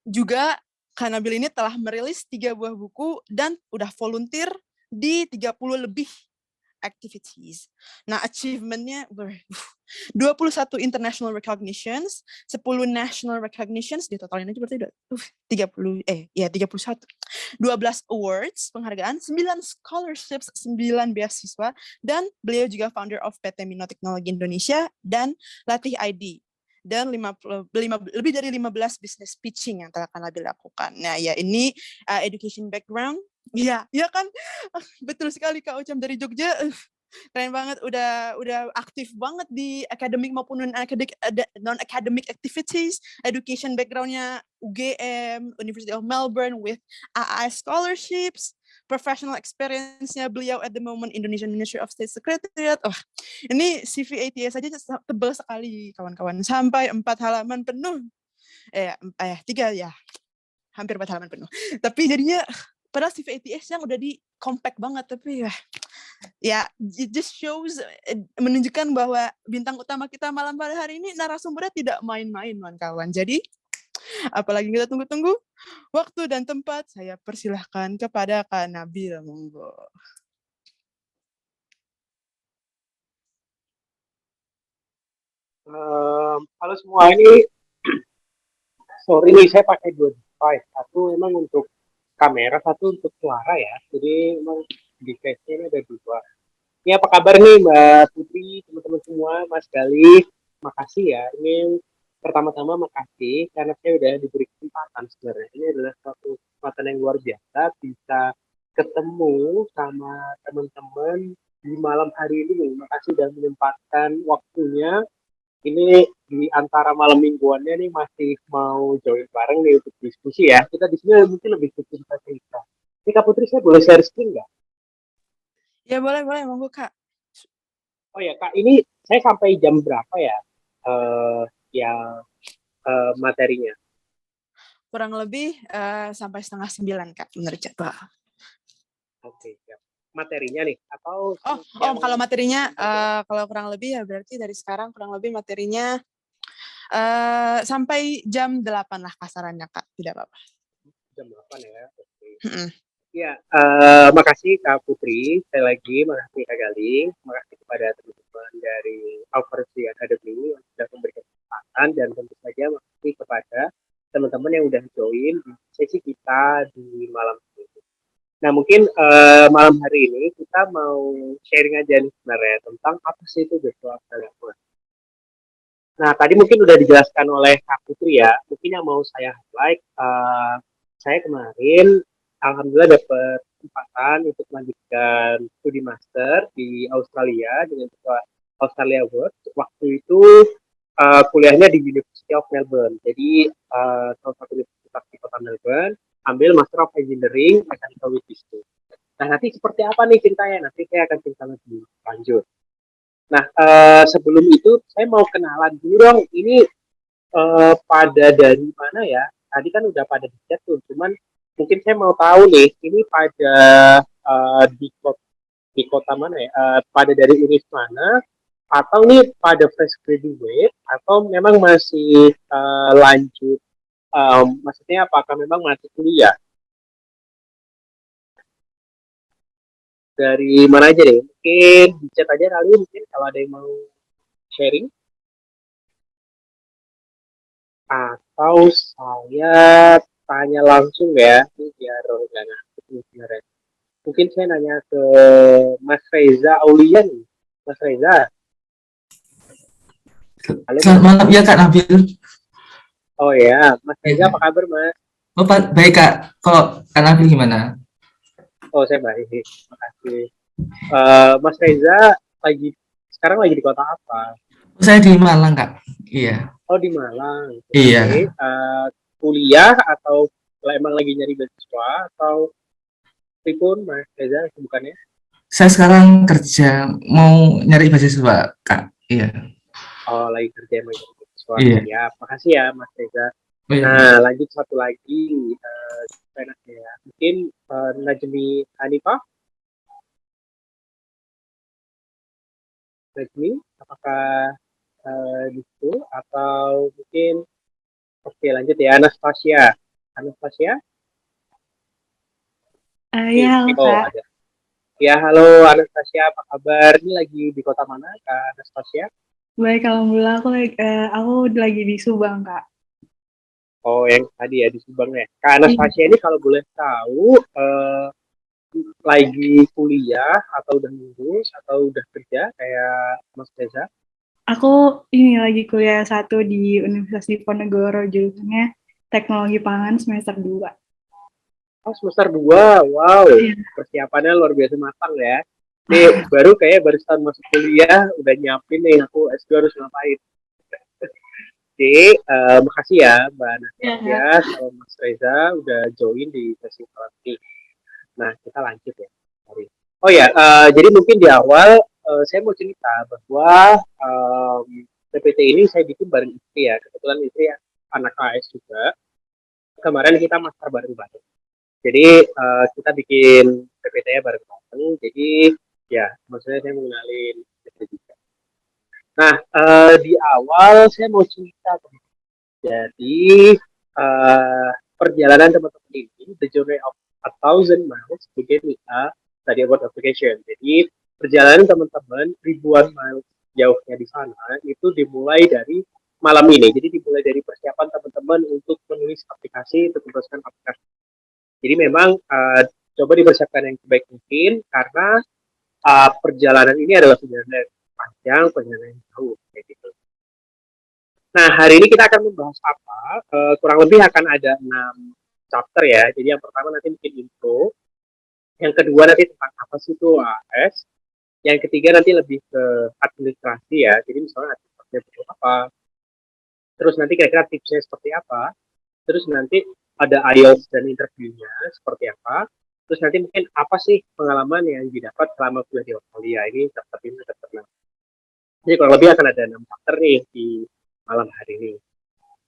Juga Kak Nabil ini telah merilis 3 buah buku dan udah volunteer di 30 lebih activities. Nah, achievement-nya 21 international recognitions, 10 national recognitions, di totalin aja berarti udah 31. 12 awards, penghargaan, 9 scholarships, 9 beasiswa, dan beliau juga founder of PT Mino Teknologi Indonesia dan Latih ID. Dan lebih dari 15 business pitching yang telah Kak Nabil lakukan. Nah, ya ini education background. Iya, iya kan? Betul sekali Kak Ucam dari Jogja. Keren banget, udah aktif banget di academic maupun non academic activities, education backgroundnya UGM, University of Melbourne with AAS scholarships, professional experience-nya beliau at the moment Indonesian Ministry of State Secretariat. Oh, ini CV ATS saja tebal sekali kawan-kawan, sampai 4 halaman penuh. 3 ya, hampir 4 halaman penuh. Tapi jadinya padahal CV ATS yang udah di compact banget, tapi ya it just shows, menunjukkan bahwa bintang utama kita malam pada hari ini narasumbernya tidak main-main kawan-kawan. Jadi apalagi kita tunggu-tunggu, waktu dan tempat saya persilahkan kepada Kak Nabil, monggo. Halo semua, ini sorry nih saya pakai dua device, satu memang untuk kamera, satu untuk suara ya, jadi memang device-nya ini ada dua. Ini apa kabar nih Mbak Putri, teman-teman semua, Mas Galih, makasih ya. Ini pertama-tama makasih karena saya udah diberi kesempatan sebenarnya. Ini adalah suatu kesempatan yang luar biasa bisa ketemu sama teman-teman di malam hari ini. Makasih sudah menyempatkan waktunya. Ini di antara malam mingguannya nih masih mau join bareng nih untuk diskusi ya. Kita di sini mungkin lebih cerita cerita. Ini Kak Putri, saya boleh share screen nggak? Ya boleh, monggo Kak. Oh ya Kak, ini saya sampai jam berapa ya? Uh, yang materinya. Kurang lebih sampai 8:30 Kak, menurut jadwal. Oke, siap. Materinya nih atau yang kalau materinya kalau kurang lebih ya berarti dari sekarang kurang lebih materinya sampai jam 8 lah kasarannya Kak, tidak apa-apa. Jam 8 ya. Oke. Mm-mm. Ya, makasih Kak Putri. Sekali lagi makasih Kak Galing, makasih kepada teman-teman dari Alpharsi Academy yang sudah memberikan kesempatan, dan tentu saja makasih kepada teman-teman yang sudah join di sesi kita di malam ini. Nah, mungkin malam hari ini kita mau sharing aja nih sebenarnya tentang apa sih itu virtual accelerator. Nah, tadi mungkin udah dijelaskan oleh Kak Putri ya. Mungkin yang mau saya highlight, saya kemarin alhamdulillah dapat kesempatan untuk melanjutkan studi master di Australia dengan Australia World. Waktu itu kuliahnya di University of Melbourne. Jadi salah satu universitas di kota Melbourne, ambil Master of Engineering Mechanical with Display. Nah, nanti seperti apa nih ceritanya? Nanti saya akan cerita lebih lanjut. Nah, sebelum itu saya mau kenalan dulu dong. Ini pada dari mana ya? Tadi kan udah pada di chat tuh, cuman mungkin saya mau tahu nih, ini pada di kota mana ya? Pada dari univ mana? Atau nih pada fresh graduate? Atau memang masih lanjut? Maksudnya apakah memang masih kuliah? Dari mana aja deh? Mungkin di chat aja kali, mungkin kalau ada yang mau sharing. Atau saya tanya langsung ya, ini biar nggak ngakut nih sebenarnya. Mungkin saya nanya ke Mas Reza Aulian. Mas Reza. Halo, Selamat malam ya Kak Nabil. Oh ya, Mas Reza Ya. apa kabar Mas? Oh, baik Kak. Kalau Kak Nabil gimana? Oh saya baik, makasih. Mas Reza sekarang lagi di kota apa? Saya di Malang Kak. Iya. Oh di Malang. Iya. Okay. Kuliah atau emang lagi nyari beasiswa atau pripun Mas Reza bukannya? Saya sekarang kerja, mau nyari beasiswa Kak. Iya. Oh lagi kerja emang nyari beasiswa. Iya. Ya, makasih ya Mas Reza. Oh, iya. Nah, lanjut satu lagi, ya. Mungkin Najmi Hanifah. Najmi, apakah di situ atau mungkin oke lanjut ya Anastasia. Anastasia? Ya, halo Oh, Kak. ada. Ya, halo Anastasia, apa kabar? Ini lagi di kota mana, Kak Anastasia? Baik, alhamdulillah aku lagi di Subang, Kak. Oh, yang tadi ya di Subang ya. Kak Iya. Anastasia ini kalau boleh tahu, lagi kuliah atau udah lulus atau udah kerja kayak Mas Reza? Aku ini lagi kuliah satu di Universitas Diponegoro, jurusannya Teknologi Pangan semester 2. Oh, semester 2. Wow, Iya. persiapannya luar biasa matang ya. Nih, baru setahun masuk kuliah, udah nyiapin nih, aku S2 harus ngapain. Oke, makasih ya Mbak Iya, Anastasia Kak. sama Mas Reza udah join di sesi nanti. Nah, kita lanjut ya. Oh ya, jadi mungkin di awal saya mau cerita bahwa PPT ini saya bikin bareng istri ya. Kebetulan istri ya, anak AS juga. Kemarin kita master bareng-bareng. Jadi kita bikin PPT-nya bareng-bareng. Jadi ya, maksudnya saya mengenalin istri juga. Nah, di awal saya mau cerita. Jadi perjalanan teman-teman ini, the journey of 1,000 miles begin with a study about application. Jadi perjalanan teman-teman ribuan miles jauhnya di sana itu dimulai dari malam ini. Jadi dimulai dari persiapan teman-teman untuk menulis aplikasi, untuk menuliskan aplikasi. Jadi memang coba dipersiapkan yang sebaik mungkin karena perjalanan ini adalah perjalanan yang panjang, perjalanan yang jauh, kayak gitu. Nah, hari ini kita akan membahas apa? Kurang lebih akan ada 6 chapter ya. Jadi yang pertama nanti mungkin intro. Yang kedua nanti tentang apa sih itu AS. Yang ketiga nanti lebih ke administrasi ya. Jadi misalnya administrasi itu apa. Terus nanti kira-kira tipsnya seperti apa. Terus nanti ada IELTS dan interviewnya seperti apa. Terus nanti mungkin apa sih pengalaman yang didapat selama kuliah di Australia. Ini chapter ini chapter 6. Jadi kurang lebih akan ada 6 chapter nih di malam hari ini.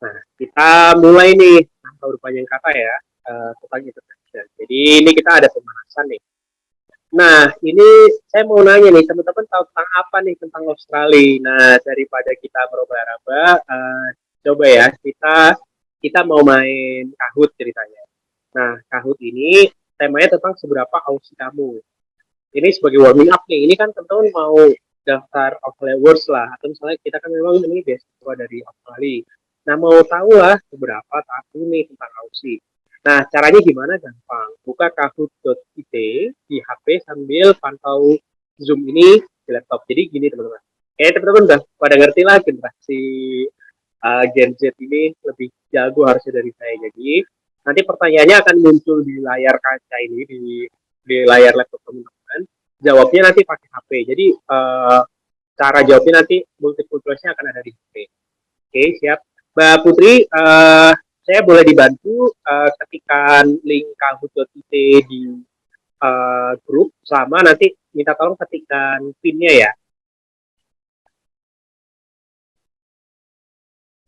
Nah, kita mulai nih tanpa berpanjang kata ya tentang introduction. Jadi ini kita ada pemanasan nih. Nah, ini saya mau nanya nih, teman-teman tahu tentang apa nih tentang Australia? Nah, daripada kita meraba-raba, coba ya kita mau main Kahoot ceritanya. Nah, Kahoot ini temanya tentang seberapa Aussie kamu. Ini sebagai warming up nih. Ini kan teman-teman mau daftar Australia Worlds lah, atau misalnya kita kan memang ini beasiswa dari Australia. Nah, mau tahu lah beberapa tahu nih tentang Aussie. Nah, caranya gimana? Gampang. Buka kahoot.it di HP sambil pantau Zoom ini di laptop. Jadi gini teman-teman. Teman-teman udah pada ngerti lah generasi Gen Z ini lebih jago harusnya dari saya. Jadi nanti pertanyaannya akan muncul di layar kaca ini, di layar laptop teman-teman. Jawabnya nanti pakai HP. Jadi cara jawabnya nanti multiple choice-nya akan ada di HP. Oke, siap. Mbak Putri, saya boleh dibantu ketikkan link kahoot.it di grup sama nanti minta tolong ketikkan PIN-nya ya.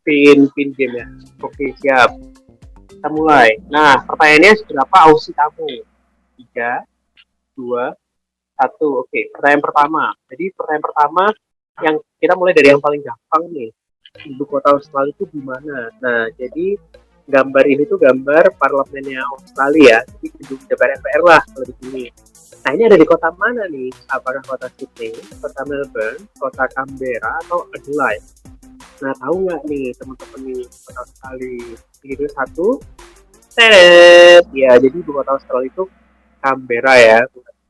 PIN game ya. Oke, siap. Kita mulai. Nah, pertanyaannya seberapa Aussie kamu? 3, 2, 1. Oke, pertanyaan pertama. Jadi pertanyaan pertama yang kita mulai dari yang paling gampang nih. Ibu kota Australia itu di mana? Nah, jadi gambar ini tuh gambar parlemennya Australia. Jadi gedung DPR MPR lah kalau di sini. Nah, ini ada di kota mana nih? Apakah kota Sydney, kota Melbourne, kota Canberra, atau Adelaide? Nah, tahu nggak nih teman-teman nih kota Australia? Gitu satu. Teret! Ya, jadi ibu kota Australia itu Canberra ya.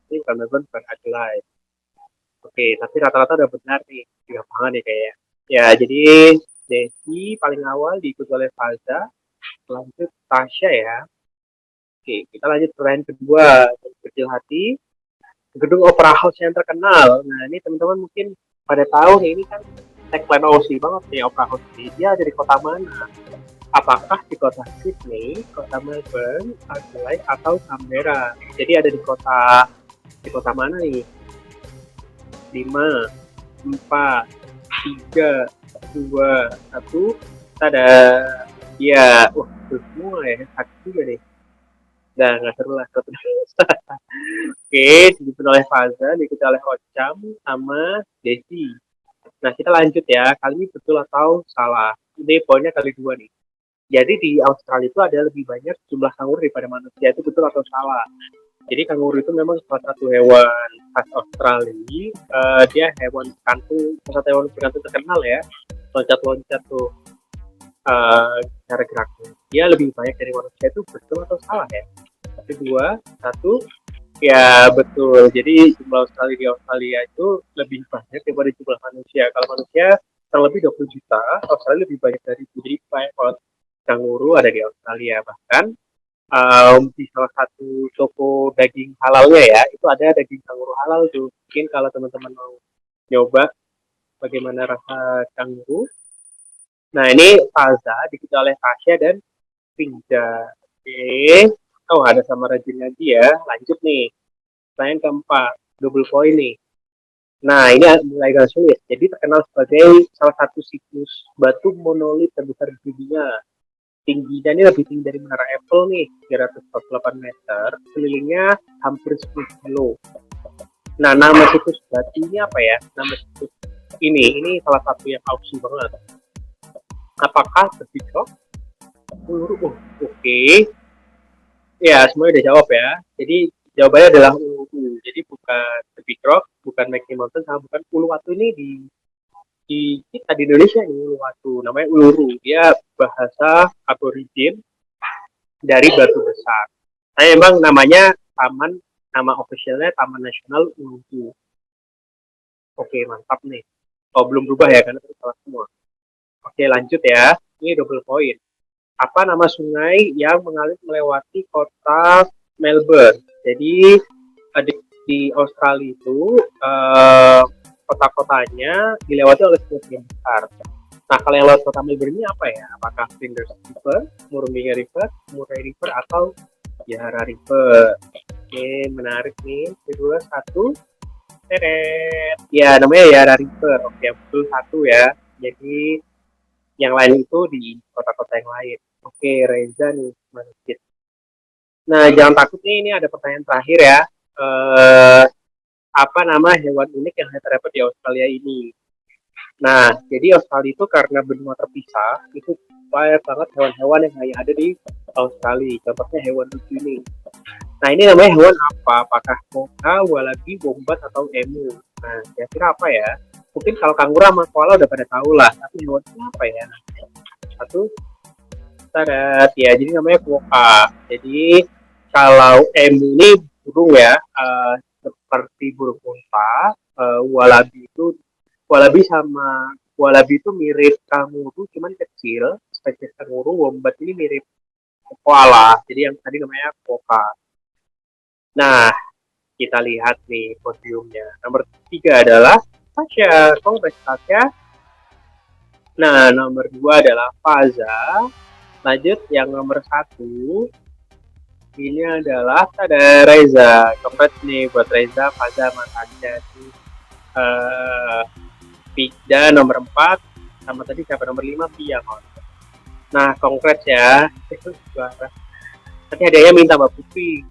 Ini bukan Melbourne, bukan Adelaide. Oke, tapi rata-rata udah benar nih. Di lapangan ya kayaknya. Ya, jadi Desi paling awal diikuti oleh Falza, lanjut Tasya ya. Oke, kita lanjut pertanyaan kedua. Kecil hati, gedung Opera House yang terkenal. Nah, ini teman-teman mungkin pada tahu nih, ini kan tagline Aussie banget nih Opera House ini. Dia ada di kota mana? Apakah di kota Sydney, kota Melbourne, Adelaide, atau Canberra? Jadi ada di kota mana nih? 5, 4, 3, 2, 1. Ada ya, itu semua ya, sakit juga nih. Nah, nggak seru lah. Oke, diikuti oleh Faza, diikuti oleh Ocam, sama Desi. Nah, kita lanjut ya. Kali ini betul atau salah? Ini poinnya kali 2 nih. Jadi di Australia itu ada lebih banyak jumlah kanguru daripada manusia, itu betul atau salah? Jadi kanguru itu memang salah satu hewan khas Australia. Dia hewan kantung, salah satu hewan berkantung terkenal ya. Loncat-loncat tuh cara geraknya. Dia lebih banyak dari manusia, itu betul atau salah ya? Kedua, satu, ya betul. Jadi jumlah Australia di Australia itu lebih banyak daripada jumlah manusia. Kalau manusia kurang lebih 20 juta, Australia lebih banyak dari itu. Jadi banyak kalau kanguru ada di Australia. Bahkan di salah satu toko daging halalnya ya, itu ada daging kanguru halal tuh. Mungkin kalau teman-teman mau nyoba bagaimana rasa kanguru. Nah ini Faza diikuti oleh Tasya dan Pinja. Oke. Oh ada sama Rajin lagi ya. Lanjut nih. Pertanyaan keempat, double point nih. Nah ini mulai agak sulit. Jadi terkenal sebagai salah satu situs batu monolit terbesar di dunia. Tingginya ini lebih tinggi dari Menara Eiffel nih, 348 meter, kelilingnya hampir 10 kilo. Nah, nama situs batu ini apa ya? Nama situs ini salah satu yang auksi banget. Apakah The Big Rock? Oke. Ya, semuanya udah jawab ya. Jadi jawabannya adalah Uluwatu. Jadi bukan The Big Rock, bukan McKinley Mountain, sama bukan Uluwatu ini di kita di Indonesia ini Uluwatu, namanya Uluru. Dia bahasa aborigin dari batu besar. Nah, emang namanya nama officialnya Taman Nasional Uluwatu. Oke, mantap nih. Oh, belum berubah ya, karena salah semua. Oke, lanjut ya. Ini double point. Apa nama sungai yang mengalir melewati kota Melbourne? Jadi, di Australia itu, kota-kotanya dilewati oleh sungai besar. Nah, kalau yang lewat kota Melbourne ini apa ya? Apakah Flinders River, Murrumbidgee River, Murray River, atau Yarra River? Oke, menarik nih. Kedua, satu. Teret. Ya, namanya Yarra River. Oke, betul satu ya. Jadi, yang lain itu di kota-kota yang lain. Oke, Reza nih. Sedikit. Nah, jangan takut nih, ini ada pertanyaan terakhir ya. Apa nama hewan unik yang terdapat di Australia ini? Nah, jadi Australia itu karena benua terpisah, itu banyak banget hewan-hewan yang hanya ada di Australia. Contohnya hewan lucu ini. Nah, ini namanya hewan apa? Apakah moka, wallaby, wombat, atau emu? Nah, kira-kira apa ya? Mungkin kalau kanguru sama koala udah pada tahu lah. Tapi hewan ini apa ya? Satu, tadat. Ya, jadi namanya moka. Jadi, kalau emu ini burung ya, seperti burung unta. Wallaby itu mirip kanguru, cuman kecil. Spesies kanguru, wombat ini mirip koala. Jadi yang tadi namanya koka. Nah, kita lihat nih podiumnya. Nomor 3 adalah Tasya. Kongres Tasya. Nah, nomor 2 adalah Faza. Lanjut yang nomor 1. Ini adalah ada Reza. Kongres nih buat Reza, Faza, sama Tasya. Pida nomor 4. Sama tadi siapa nomor 5? Pia. Nah, kongres ya. Itu suara. Nanti hadiahnya minta Mbak Putri.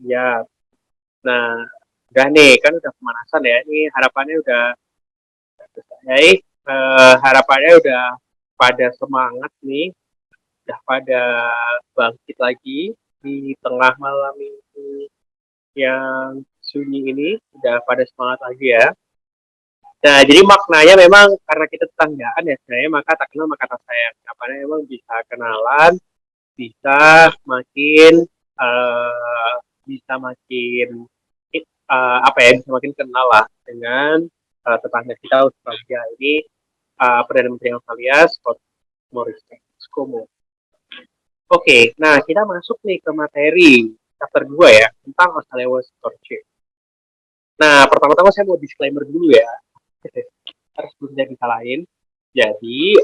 Ya, nah udah nih kan udah pemanasan ya. Ini harapannya udah selesai. Harapannya udah pada semangat nih, udah pada bangkit lagi di tengah malam ini yang sunyi ini, udah pada semangat lagi ya. Nah, jadi maknanya memang karena kita tetanggaan ya sebenarnya, maka tak kenal maka tak sayang. Apanya memang bisa kenalan, bisa makin bisa makin bisa makin kenal lah dengan tetangga kita Australia ini. Perdana Menteri Australia Scott Morrison. Oke, nah kita masuk nih ke materi chapter 2 ya tentang Australia was torture. Nah, pertama-tama saya mau disclaimer dulu ya. Harus belum jadi disalahin. Jadi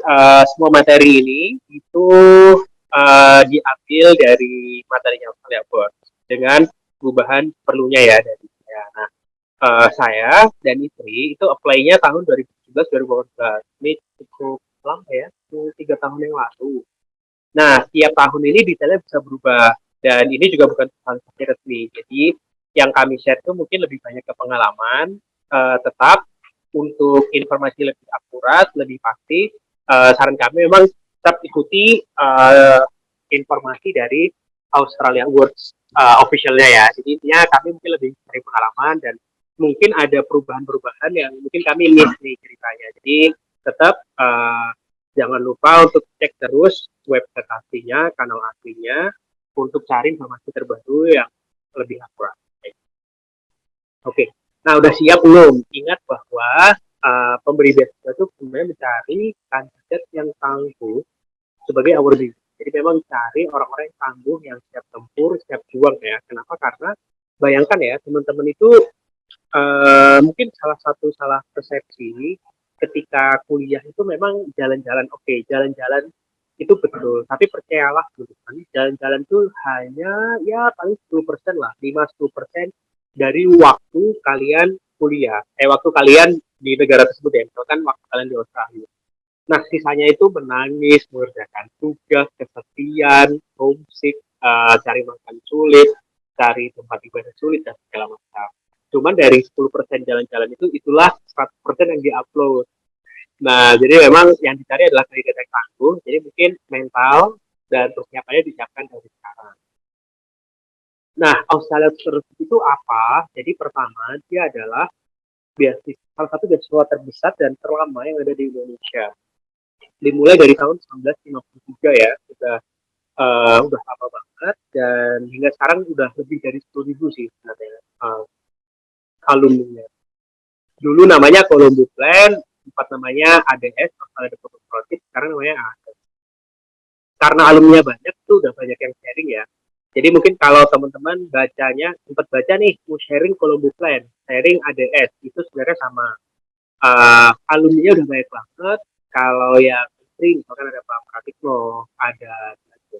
semua materi ini itu diambil dari materinya Australia Board dengan perubahan perlunya ya dari saya. Nah, saya dan istri itu apply-nya tahun 2017-2018. Ini cukup lama ya, 3 tahun yang lalu. Nah, tiap tahun ini detailnya bisa berubah dan ini juga bukan transaksi resmi. Jadi yang kami share itu mungkin lebih banyak ke pengalaman, tetap untuk informasi lebih akurat, lebih pasti, saran kami memang tetap ikuti informasi dari Australia Awards officialnya ya. Jadi intinya kami mungkin lebih dari pengalaman dan mungkin ada perubahan-perubahan yang mungkin kami miss nih ceritanya. Jadi tetap jangan lupa untuk cek terus website aslinya, kanal aslinya untuk cari informasi terbaru yang lebih akurat. Oke. Nah, udah siap belum? Ingat bahwa pemberi beasiswa itu sebenarnya mencari kandidat yang tangguh sebagai awardee. Jadi memang cari orang-orang yang tangguh, yang siap tempur, siap juang ya. Kenapa? Karena bayangkan ya, teman-teman itu mungkin salah persepsi ketika kuliah itu memang jalan-jalan. Oke, jalan-jalan itu betul. Tapi percayalah teman-teman, jalan-jalan itu hanya ya paling 10% lah, 5-10% dari waktu kalian kuliah. Waktu kalian di negara tersebut ya, misalkan waktu kalian di Australia. Nah, sisanya itu menangis, mengerjakan tugas, kesepian, homesick, cari makan sulit, cari tempat ibadah sulit, dan segala macam. Cuman dari 10% jalan-jalan itu, itulah 100% yang di-upload. Nah, jadi memang yang dicari adalah kandidat yang tangguh, jadi mungkin mental dan persiapannya disiapkan dari sekarang. Nah, Australia Scholarship itu apa? Jadi pertama, dia adalah salah satu beasiswa terbesar dan terlama yang ada di Indonesia. Dimulai dari tahun 1953 ya, udah lama banget dan hingga sekarang udah lebih dari 10.000 sih sebenarnya alumninya. Dulu namanya Colombo Plan, sempat namanya ADS, Australia Development Project, sekarang namanya ADS. Karena alumninya banyak tuh udah banyak yang sharing ya. Jadi mungkin kalau teman-teman sempat baca nih, mau sharing Colombo Plan, sharing ADS, itu sebenarnya sama. Alumninya udah banyak banget. Kalau yang misalkan ada Pak Pratikno, ada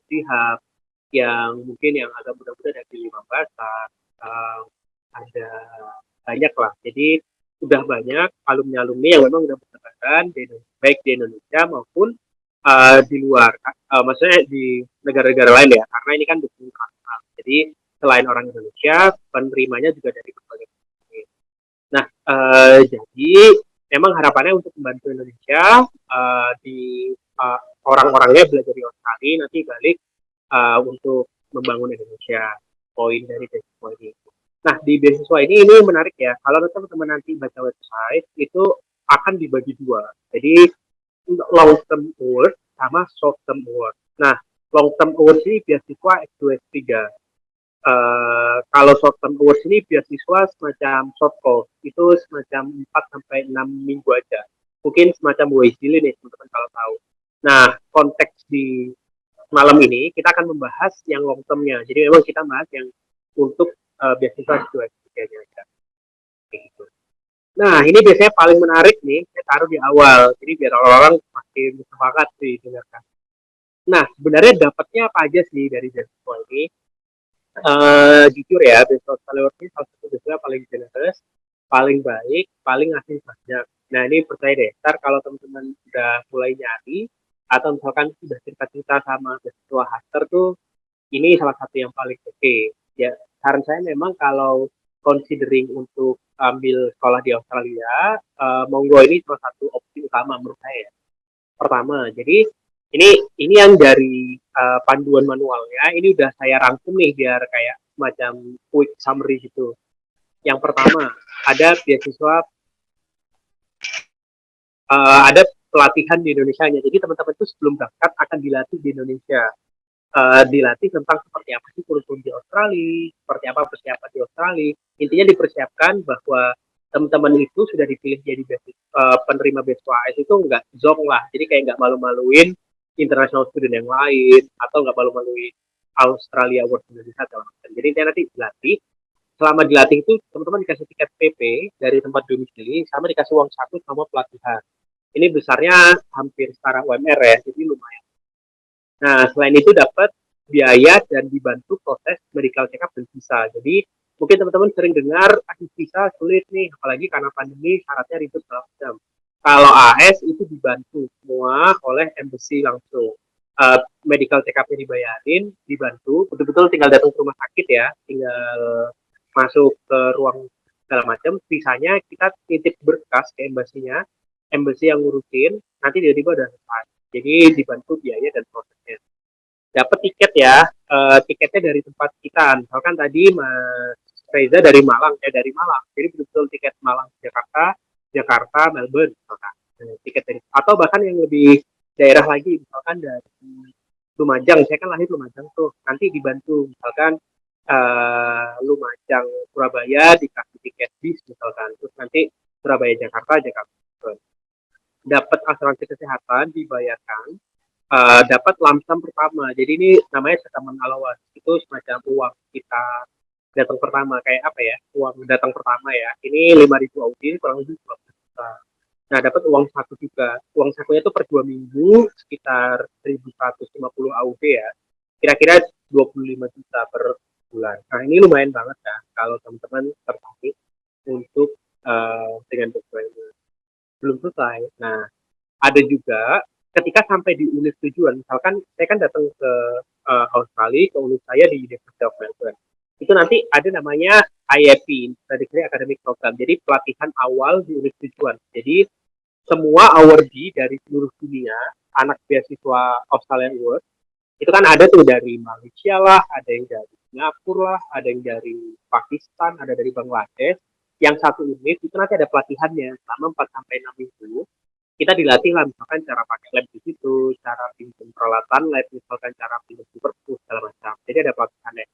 Sihab, yang mungkin yang agak muda-muda dari 15-an, ada banyak lah. Jadi udah banyak alumni-alumni yang memang udah bertebaran baik di Indonesia maupun di luar, maksudnya di negara-negara lain ya, karena ini kan dukung internasional. Jadi selain orang Indonesia, penerimanya juga dari berbagai negara. Nah, jadi memang harapannya untuk membantu Indonesia di orang-orangnya belajar di Australia, nanti balik untuk membangun Indonesia. Poin dari beasiswa ini. Nah, di beasiswa ini menarik ya. Kalau teman-teman nanti baca website, itu akan dibagi dua. Jadi long term award sama short term award. Nah, long term award ini beasiswa S2 S3. Kalau short term award ini beasiswa semacam short course, itu semacam 4-6 minggu aja. Mungkin semacam WISIL nih teman-teman kalau tahu. Nah, konteks di malam ini kita akan membahas yang long termnya. Jadi memang kita bahas yang untuk beasiswa S2 S3 aja. Gitu. Nah, ini biasanya paling menarik nih, saya taruh di awal. Jadi biar orang-orang makin semangat sih dengarkan. Nah, sebenarnya dapatnya apa aja sih dari beasiswa ini? Jujur ya, beasiswa Australia ini salah satu beasiswa paling generous, paling baik, paling ngasih banyak. Nah, ini percaya deh, ntar kalau teman-teman udah mulai nyari, atau misalkan sudah cerita-cerita sama beasiswa Huster tuh, ini salah satu yang paling oke. Ya, saran saya memang kalau considering untuk ambil sekolah di Australia, monggo ini salah satu opsi utama menurut saya. Pertama, jadi ini yang dari panduan manualnya, ini udah saya rangkum nih biar kayak semacam quick summary gitu. Yang pertama, ada beasiswa, ada pelatihan di Indonesia-nya. Jadi teman-teman itu sebelum berangkat akan dilatih di Indonesia. Dilatih tentang seperti apa sih kurikulum di Australia, seperti apa persiapan di Australia. Intinya dipersiapkan bahwa teman-teman itu sudah dipilih jadi penerima beasiswa AS itu nggak zong lah, jadi kayak nggak malu-maluin international student yang lain atau nggak malu-maluin Australia Award Indonesia segala macam. Jadi nanti dilatih, selama dilatih itu teman-teman dikasih tiket PP dari tempat domisili sama dikasih uang saku sama pelatihan. Ini besarnya hampir setara UMR ya, jadi lumayan. Nah, selain itu dapat biaya dan dibantu proses medical check-up dan visa. Jadi mungkin teman-teman sering dengar visa sulit nih, apalagi karena pandemi syaratnya ribet segala macam. Kalau AS itu dibantu semua oleh embassy langsung. Medical check-up-nya dibayarin, dibantu, betul-betul tinggal datang ke rumah sakit ya, tinggal masuk ke ruang segala macam. Visanya kita titip berkas ke embassy-nya, embassy yang ngurusin, nanti tiba-tiba udah selesai. Jadi dibantu biaya dan prosesnya. Dapat tiket ya, tiketnya dari tempat kita. Misalkan tadi Mas Reza dari Malang, dari Malang. Jadi betul-betul tiket Malang Jakarta, Jakarta Melbourne misalkan. Tiket dari atau bahkan yang lebih daerah lagi, misalkan dari Lumajang. Saya kan lahir Lumajang tuh. Nanti dibantu misalkan Lumajang Surabaya dikasih tiket bis misalkan. Terus nanti Surabaya Jakarta, Jakarta Melbourne. Dapat asuransi kesehatan dibayarkan, dapat lamsam pertama. Jadi ini namanya settlement allowance. Itu semacam uang kita datang pertama, kayak apa ya? Uang datang pertama ya. Ini 5.000 Audi kurang lebih 12 juta. Nah, dapat uang saku juga. Uang sakunya itu per 2 minggu sekitar 1.150 Audi ya. Kira-kira 25 juta per bulan. Nah, ini lumayan banget ya kalau teman-teman tertarik untuk dengan dokumen. Belum selesai. Nah, ada juga ketika sampai di unit tujuan, misalkan saya kan datang ke Australia, ke unit saya di University of Melbourne. Itu nanti ada namanya IAP, Introductory Academic Program. Jadi pelatihan awal di unit tujuan. Jadi semua awardee dari seluruh dunia, anak beasiswa Australian Award, itu kan ada tuh dari Malaysia lah, ada yang dari Singapura lah, ada yang dari Pakistan, ada dari Bangladesh. Yang satu unit itu nanti ada pelatihannya selama 4 sampai 6 minggu. Kita dilatih lah misalkan cara pakai lab di situ, cara pinjam peralatan lab, misalkan cara pinjam perpus segala macam. Jadi ada pelatihannya.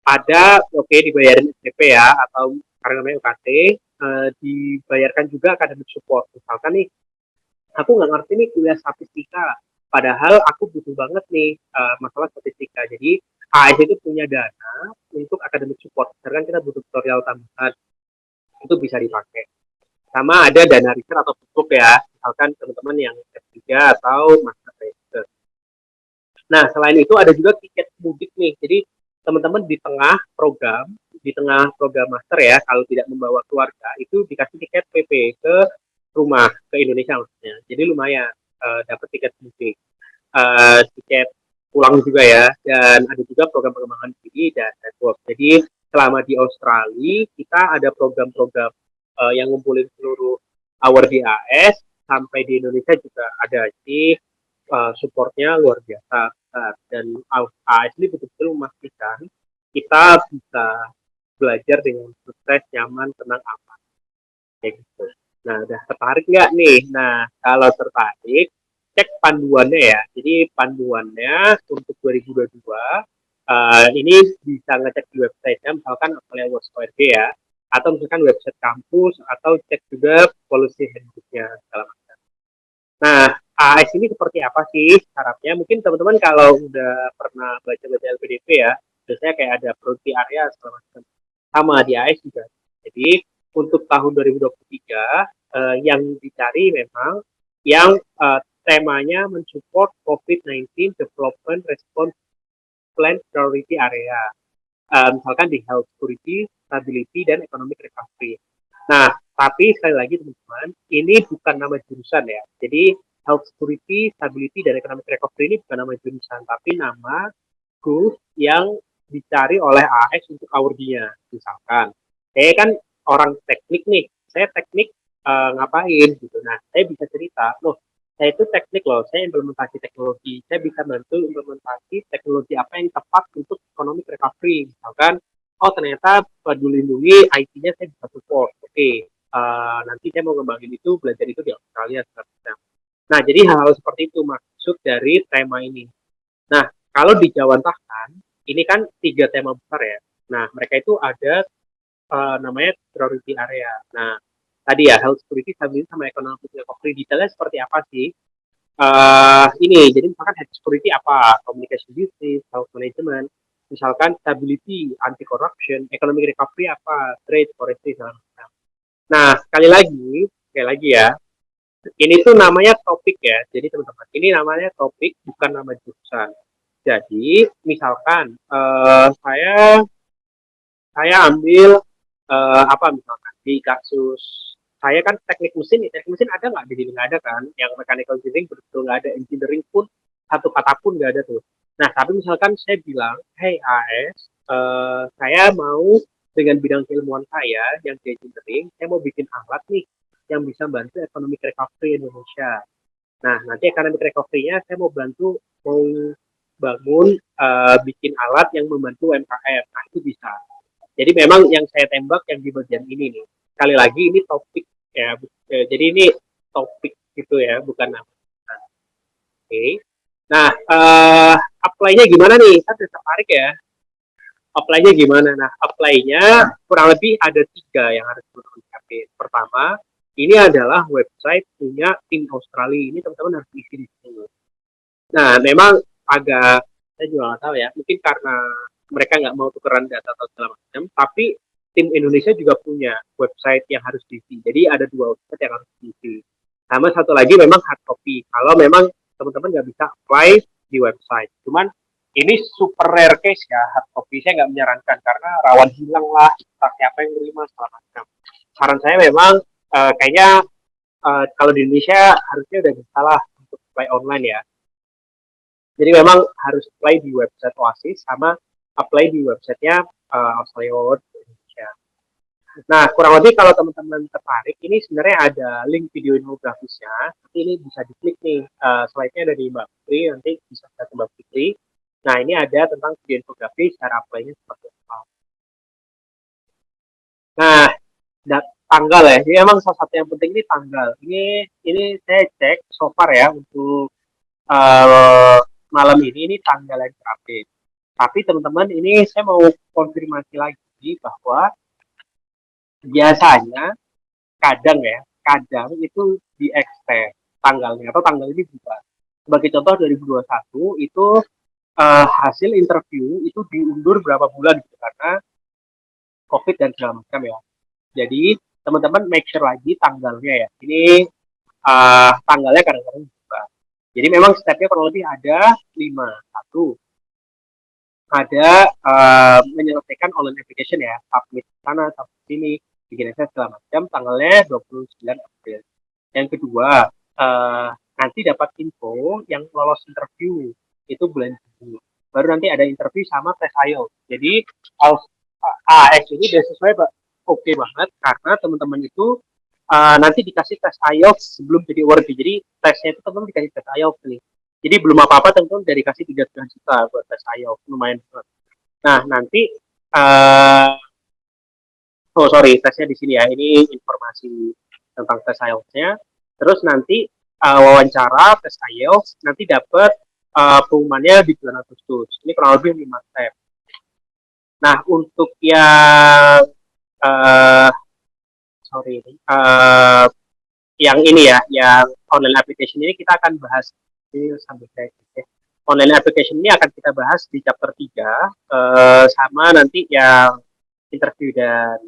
Ada dibayarin SPP ya atau karena namanya UKT, dibayarkan juga academic support. Misalkan nih, aku nggak ngerti nih kuliah statistika, padahal aku butuh banget nih masalah statistika. Jadi AS itu punya dana untuk academic support. Misalkan kita butuh tutorial tambahan, itu bisa dipakai. Sama ada dana riset atau pupuk ya, misalkan teman-teman yang S3 atau master research. Nah, selain itu ada juga tiket mudik nih. Jadi teman-teman di tengah program master ya, kalau tidak membawa keluarga, itu dikasih tiket PP ke rumah, ke Indonesia maksudnya. Jadi lumayan dapat tiket mudik. Tiket pulang juga ya, dan ada juga program pengembangan diri dan network. Jadi selama di Australia, kita ada program-program yang ngumpulin seluruh hour di AS, sampai di Indonesia juga ada. Jadi supportnya luar biasa. Dan AS ini betul-betul memastikan kita bisa belajar dengan sukses, nyaman, tenang, aman. Kayak gitu. Nah, udah tertarik nggak nih? Nah, kalau tertarik, cek panduannya ya. Jadi panduannya untuk 2022, ini bisa ngecek di website-nya, misalkan Awards.org ya, atau misalkan website kampus, atau cek juga policy handbook-nya segala macam. Nah, AS ini seperti apa sih syaratnya? Mungkin teman-teman kalau udah pernah baca-baca LPDP ya, biasanya kayak ada priority area segala macam. Sama di AS juga. Jadi untuk tahun 2023 yang dicari memang yang temanya mensupport COVID-19 Development Response Plan Priority Area. Misalkan di Health Security, Stability, dan Economic Recovery. Nah, tapi sekali lagi teman-teman, ini bukan nama jurusan ya. Jadi Health Security, Stability, dan Economic Recovery ini bukan nama jurusan, tapi nama goals yang dicari oleh AS untuk awardee-nya. Misalkan, saya kan orang teknik nih, saya teknik ngapain gitu. Nah, saya bisa cerita, loh, saya itu teknik loh, saya implementasi teknologi, saya bisa bantu implementasi teknologi apa yang tepat untuk economic recovery. Misalkan, oh ternyata Peduli Lindungi IT-nya saya bisa support. Oke, nanti saya mau ngembangin itu, belajar itu di Australia. Nah, jadi hal-hal seperti itu maksud dari tema ini. Nah, kalau dijawantahkan, ini kan 3 tema besar ya. Nah, mereka itu ada namanya priority area. Nah, tadi ya, health security, stability, sama economic recovery. Detailnya seperti apa sih? Ini, jadi misalkan health security apa? Communication business, health management, misalkan stability, anti-corruption, economic recovery apa? Trade, forestry, segala macam. Nah, sekali lagi ya, ini tuh namanya topik ya. Jadi teman-teman, ini namanya topik, bukan nama jurusan. Jadi, misalkan saya ambil apa misalkan di kasus saya kan teknik mesin ada nggak di sini? Nggak ada kan? Yang mechanical engineering betul nggak ada, engineering pun satu kata pun nggak ada tuh. Nah, tapi misalkan saya bilang, hey AS, saya mau dengan bidang keilmuan saya yang di engineering, saya mau bikin alat nih yang bisa membantu economic recovery Indonesia. Nah, nanti economic recovery-nya saya mau bangun bikin alat yang membantu UMKM. Nah, itu bisa. Jadi memang yang saya tembak yang di bagian ini nih. Sekali lagi ini topik ya. Jadi ini topik gitu ya, bukan nama. Oke. Nah, apply-nya gimana nih? Saya tertarik ya. Apply-nya gimana? Nah, apply-nya kurang lebih ada 3 yang harus teman-teman siapin. Pertama, ini adalah website punya tim Australia. Ini teman-teman harus isi di sini. Nah, memang agak, saya juga nggak tahu ya, mungkin karena mereka nggak mau tukeran data atau segala macam, tapi tim Indonesia juga punya website yang harus diisi. Jadi ada 2 website yang harus diisi. Sama satu lagi memang hard copy. Kalau memang teman-teman nggak bisa apply di website. Cuman ini super rare case ya, hard copy. Saya nggak menyarankan karena rawan hilang lah, siapa yang terima segala macam. Saran saya memang kayaknya kalau di Indonesia harusnya udah bisa lah untuk apply online ya. Jadi memang harus apply di website Oasis sama apply di websitenya Australia World Indonesia. Nah, kurang lebih kalau teman-teman tertarik, ini sebenarnya ada link video infografisnya. Nanti ini bisa diklik nih, slide-nya dari Mbak Fitri, nanti bisa ke Mbak Fitri. Nah, ini ada tentang video infografis, cara apply-nya seperti apa. Nah, tanggal ya, jadi memang salah satu yang penting ini tanggal. Ini saya cek so far ya, untuk malam ini tanggal yang terakhir. Tapi teman-teman, ini saya mau konfirmasi lagi bahwa biasanya kadang itu di-extend tanggalnya atau tanggal ini berubah. Sebagai contoh 2021 itu hasil interview itu diundur berapa bulan gitu karena COVID dan segala macam ya. Jadi teman-teman make sure lagi tanggalnya ya. Ini tanggalnya kadang-kadang berubah. Jadi memang stepnya kurang lebih ada 5. 1. Ada menyelesaikan online application ya, submit sana, submit sini, bikin access segala macam, tanggalnya 29 April. Yang kedua, nanti dapat info yang lolos interview, itu bulan Juni. Baru nanti ada interview sama tes IELTS. Jadi, AS ini beasiswa oke banget, karena teman-teman itu nanti dikasih tes IELTS sebelum jadi worthy. Jadi, tesnya itu teman-teman dikasih tes IELTS nih. Jadi belum apa-apa teman-teman udah dikasih 3,5 juta buat tes IELTS, lumayan banget. Nah, nanti tesnya di sini ya. Ini informasi tentang tes IELTS-nya. Terus nanti wawancara tes IELTS nanti dapat pengumumannya di bulan Agustus. Ini kurang lebih 5 step. Nah, untuk yang yang ini ya, yang online application ini kita akan bahas ini sambil saya online application ini akan kita bahas di chapter 3 sama nanti yang interview dan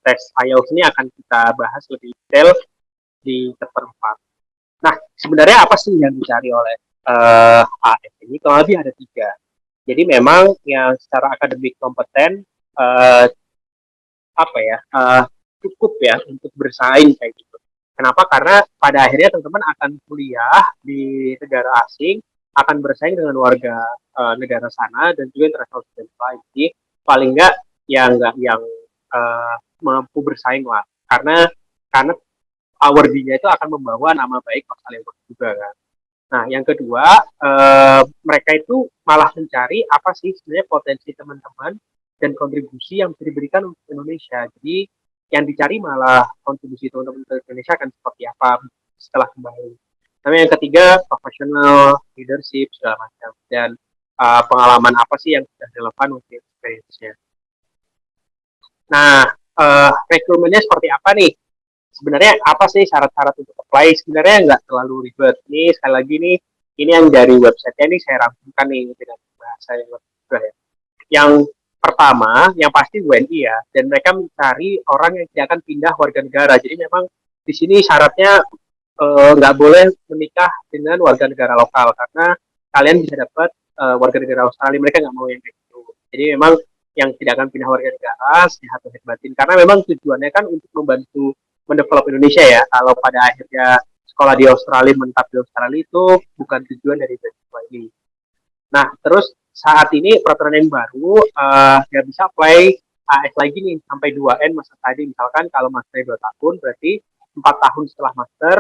tes IELTS ini akan kita bahas lebih detail di chapter 4. Nah, sebenarnya apa sih yang dicari oleh AS ini? Kalau lebih ada 3. Jadi memang yang secara akademik kompeten cukup ya untuk bersaing kayak gitu. Kenapa? Karena pada akhirnya teman-teman akan kuliah di negara asing, akan bersaing dengan warga negara sana dan juga international student lain. Jadi paling nggak yang mampu bersaing lah. Karena awarding-nya itu akan membawa nama baik Australia juga kan. Nah, yang kedua, mereka itu malah mencari apa sih sebenarnya potensi teman-teman dan kontribusi yang bisa diberikan untuk Indonesia. Jadi yang dicari malah kontribusi teman-teman ke Indonesia akan seperti apa setelah kembali. Nah, yang ketiga, professional, leadership, segala macam. Dan pengalaman apa sih yang sudah relevan untuk experience-nya. Nah, rekrutmennya seperti apa nih? Sebenarnya apa sih syarat-syarat untuk apply? Sebenarnya nggak terlalu ribet. Nih, sekali lagi nih, ini yang dari website-nya nih saya rangkumkan nih dengan bahasa yang lebih mudah ya. Yang pertama, yang pasti WNI ya, dan mereka mencari orang yang tidak akan pindah warga negara. Jadi memang di sini syaratnya nggak boleh menikah dengan warga negara lokal karena kalian bisa dapat warga negara Australia. Mereka nggak mau yang kayak gitu. Jadi memang yang tidak akan pindah warga negara sehat lahir batin karena memang tujuannya kan untuk membantu mendevelop Indonesia ya. Kalau pada akhirnya sekolah di Australia, menetap di Australia itu bukan tujuan dari beasiswa ini. Nah, terus saat ini peraturan yang baru nggak bisa apply AS lagi nih sampai 2N masa tadi. Misalkan kalau masanya 2 tahun berarti 4 tahun setelah master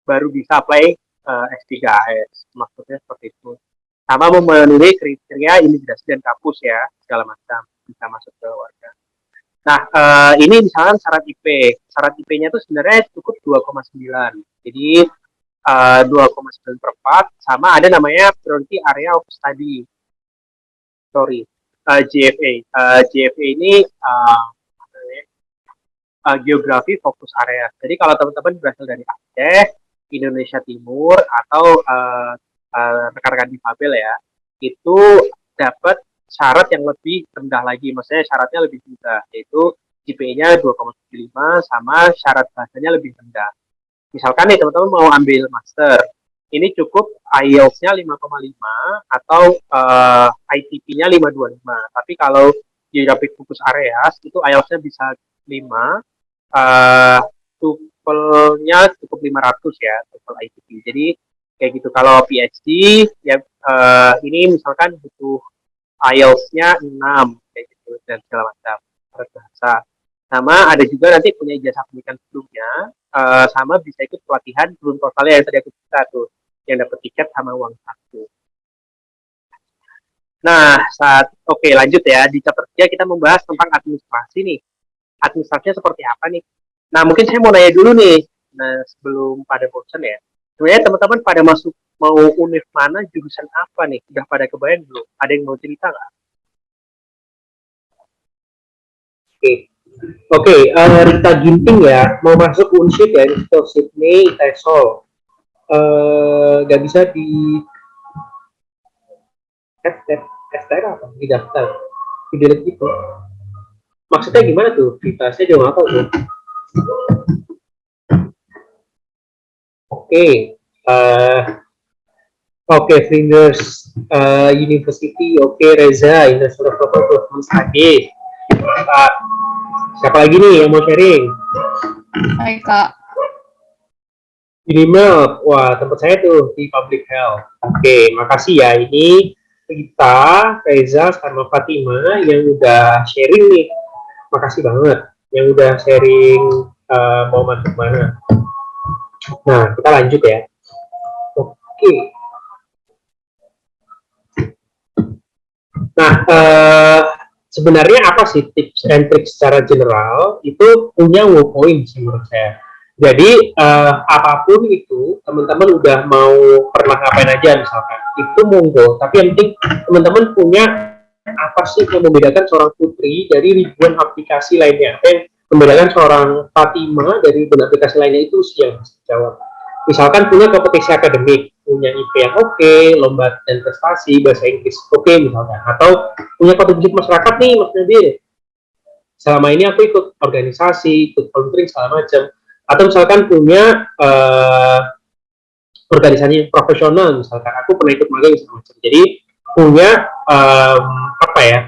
baru bisa apply S3AS, maksudnya seperti itu. Sama memenuhi kriteria imigrasi dan kampus ya, segala macam bisa masuk ke warga. Nah, ini misalkan syarat IP. Syarat IP-nya itu sebenarnya cukup 2,9. Jadi 2,9 per 4 sama ada namanya Priority Area of Study. GFA. GFA ini geografi fokus area. Jadi kalau teman-teman berasal dari Aceh, Indonesia Timur atau rekan-rekan difabel ya, itu dapat syarat yang lebih rendah lagi, maksudnya syaratnya lebih mudah, yaitu GPA-nya 2,75 sama syarat bahasanya lebih rendah. Misalkan nih teman-teman mau ambil master, ini cukup IELTS-nya 5,5 atau ITP-nya 5,25. Tapi kalau geographic focus areas itu IELTS-nya bisa 5, TOEFL-nya cukup 500 ya, TOEFL ITP. Jadi kayak gitu. Kalau PhD ya ini misalkan butuh IELTS-nya 6 kayak gitu dan segala macam syarat bahasa. Sama ada juga nanti punya ijazah pendidikan sebelumnya, sama bisa ikut pelatihan belum totalnya yang tadi aku cerita tuh, yang dapat tiket sama uang saku. Nah, oke, lanjut ya. Di chapter 3 kita membahas tentang administrasi nih. Administrasinya seperti apa nih? Nah, mungkin saya mau nanya dulu nih. Nah, sebelum pada bosan ya. Sebenarnya teman-teman pada mau univ mana, jurusan apa nih? Udah pada kebayang belum? Ada yang mau cerita nggak? Oke, Rita Ginting ya, mau masuk Unsyid ya, Universitas Sydney, TESOL. Nggak bisa di STR apa? Di daftar, di delete gitu. Maksudnya gimana tuh? Rita, saya juga nggak tahu tuh. Oke, Flinders University, oke, Reza, International Development Studies. Siapa lagi nih yang mau sharing? Hai Kak. Email, wah tempat saya tuh di Public Health. Oke, makasih ya. Ini Rita, Reza, sama Fatima yang udah sharing nih. Makasih banget yang udah sharing mau masuk mana. Nah, kita lanjut ya. Oke. Nah, sebenarnya apa sih tips and tricks secara general itu punya wow point sih menurut saya. Jadi apapun itu teman-teman udah mau pernah ngapain aja misalkan itu monggo. Tapi yang penting teman-teman punya apa sih yang membedakan seorang Putri dari ribuan aplikasi lainnya. Apa yang membedakan seorang Fatima dari ribuan aplikasi lainnya itu sih yang harus dijawab. Misalkan punya kompetisi akademik, punya IP yang oke, lomba dan prestasi, bahasa Inggris oke misalkan, atau punya kontribusi masyarakat nih Mas Nabil. Selama ini aku ikut organisasi, ikut volunteering segala macam, atau misalkan punya organisasi profesional, misalkan aku pernah ikut magang segala macam. Jadi punya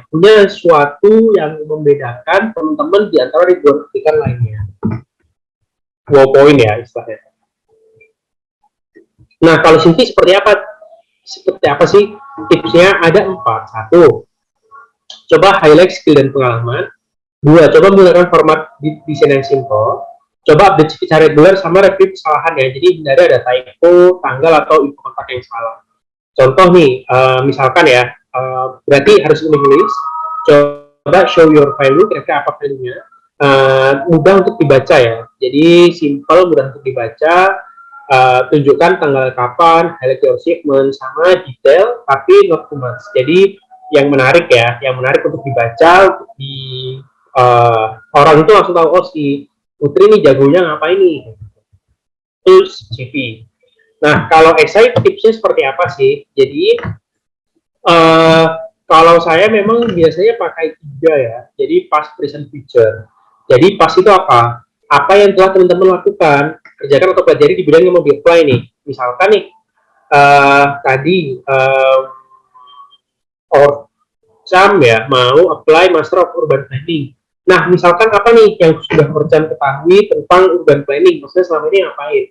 punya sesuatu yang membedakan teman-teman di antara ribuan aplikasi lainnya. Wow point ya istilahnya. Nah, kalau Sinti seperti apa? Seperti apa sih tipsnya? Ada 4. 1, coba highlight skill dan pengalaman. 2, coba menggunakan format desain yang simple. Coba update secara regular sama review kesalahan ya. Jadi hindari ada typo, tanggal atau info kontak yang salah. Contoh nih, misalkan ya, berarti harus English. Coba show your value, kira-kira apa value-nya. Mudah untuk dibaca ya. Jadi simple, mudah untuk dibaca. Tunjukkan tanggal kapan, highlight your achievement, sama detail, tapi not too much. Jadi yang menarik ya, yang menarik untuk dibaca, untuk orang itu langsung tahu, oh si Putri ini jagonya ngapain nih. Terus CV. Nah, kalau essay tipsnya seperti apa sih? Jadi kalau saya memang biasanya pakai 3 ya. Jadi past, present, future. Jadi past itu apa? Apa yang telah teman-teman lakukan, kerjakan atau pelajari di bidang yang mau di-apply nih. Misalkan nih, tadi Orcam ya, mau apply Master of Urban Planning. Nah, misalkan apa nih yang sudah Orcam ketahui tentang urban planning, maksudnya selama ini ngapain?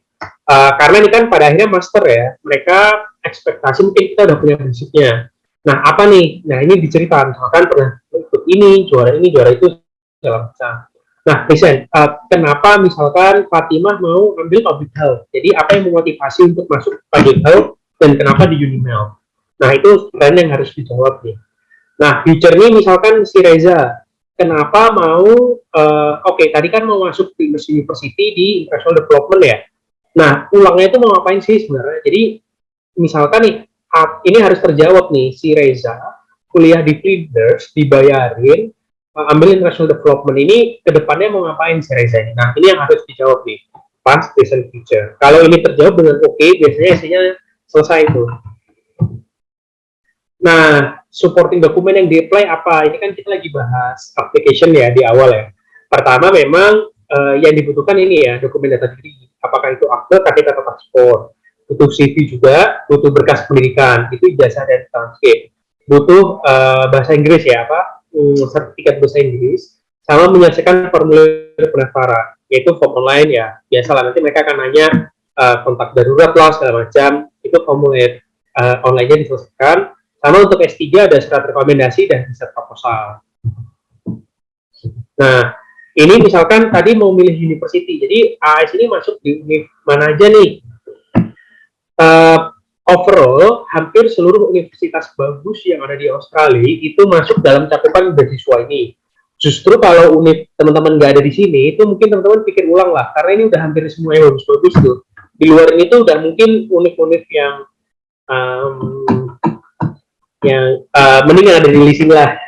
Karena ini kan pada akhirnya master ya, mereka ekspektasi mungkin kita udah punya basicnya. Nah, apa nih? Nah, ini diceritakan, misalkan pernah ikut ini, juara itu, segala macam. Nah, Risen, kenapa misalkan Fatimah mau ambil public health? Jadi apa yang memotivasi untuk masuk public health dan kenapa di Unimel? Nah, itu sebenarnya yang harus dijawab nih. Nah, future-nya misalkan si Reza, kenapa mau, tadi kan mau masuk di University di International Development ya. Nah, pulangnya itu mau ngapain sih sebenarnya? Jadi, misalkan nih, ini harus terjawab nih, si Reza, kuliah di Flinders, dibayarin, ambil international development ini ke depannya mau ngapain si Reza ini? Nah, ini yang harus dijawab nih, past, present, future. Kalau ini terjawab dengan oke, biasanya isinya selesai itu. Nah, supporting dokumen yang di-apply apa? Ini kan kita lagi bahas application ya di awal ya. Pertama memang yang dibutuhkan ini ya, dokumen data diri. Apakah itu akte, KTP atau paspor. Butuh CV juga, butuh berkas pendidikan, itu ijazah dan transkrip. Butuh bahasa Inggris ya, sertifikat bahasa Inggris, sama menyelesaikan formulir pendaftaran, yaitu form online ya. Biasalah nanti mereka akan nanya kontak darurat lah segala macam, itu formulir online-nya diselesaikan. Sama untuk S3 ada surat rekomendasi dan riset proposal. Nah, ini misalkan tadi mau milih university, jadi AS ini masuk di univ mana aja nih? Overall, hampir seluruh universitas bagus yang ada di Australia itu masuk dalam cakupan beasiswa ini. Justru kalau univ teman-teman nggak ada di sini, itu mungkin teman-teman pikir ulang lah, karena ini udah hampir semua yang bagus-bagus tuh. Di luar ini tuh udah mungkin univ-univ yang mending yang ada di leasing lah.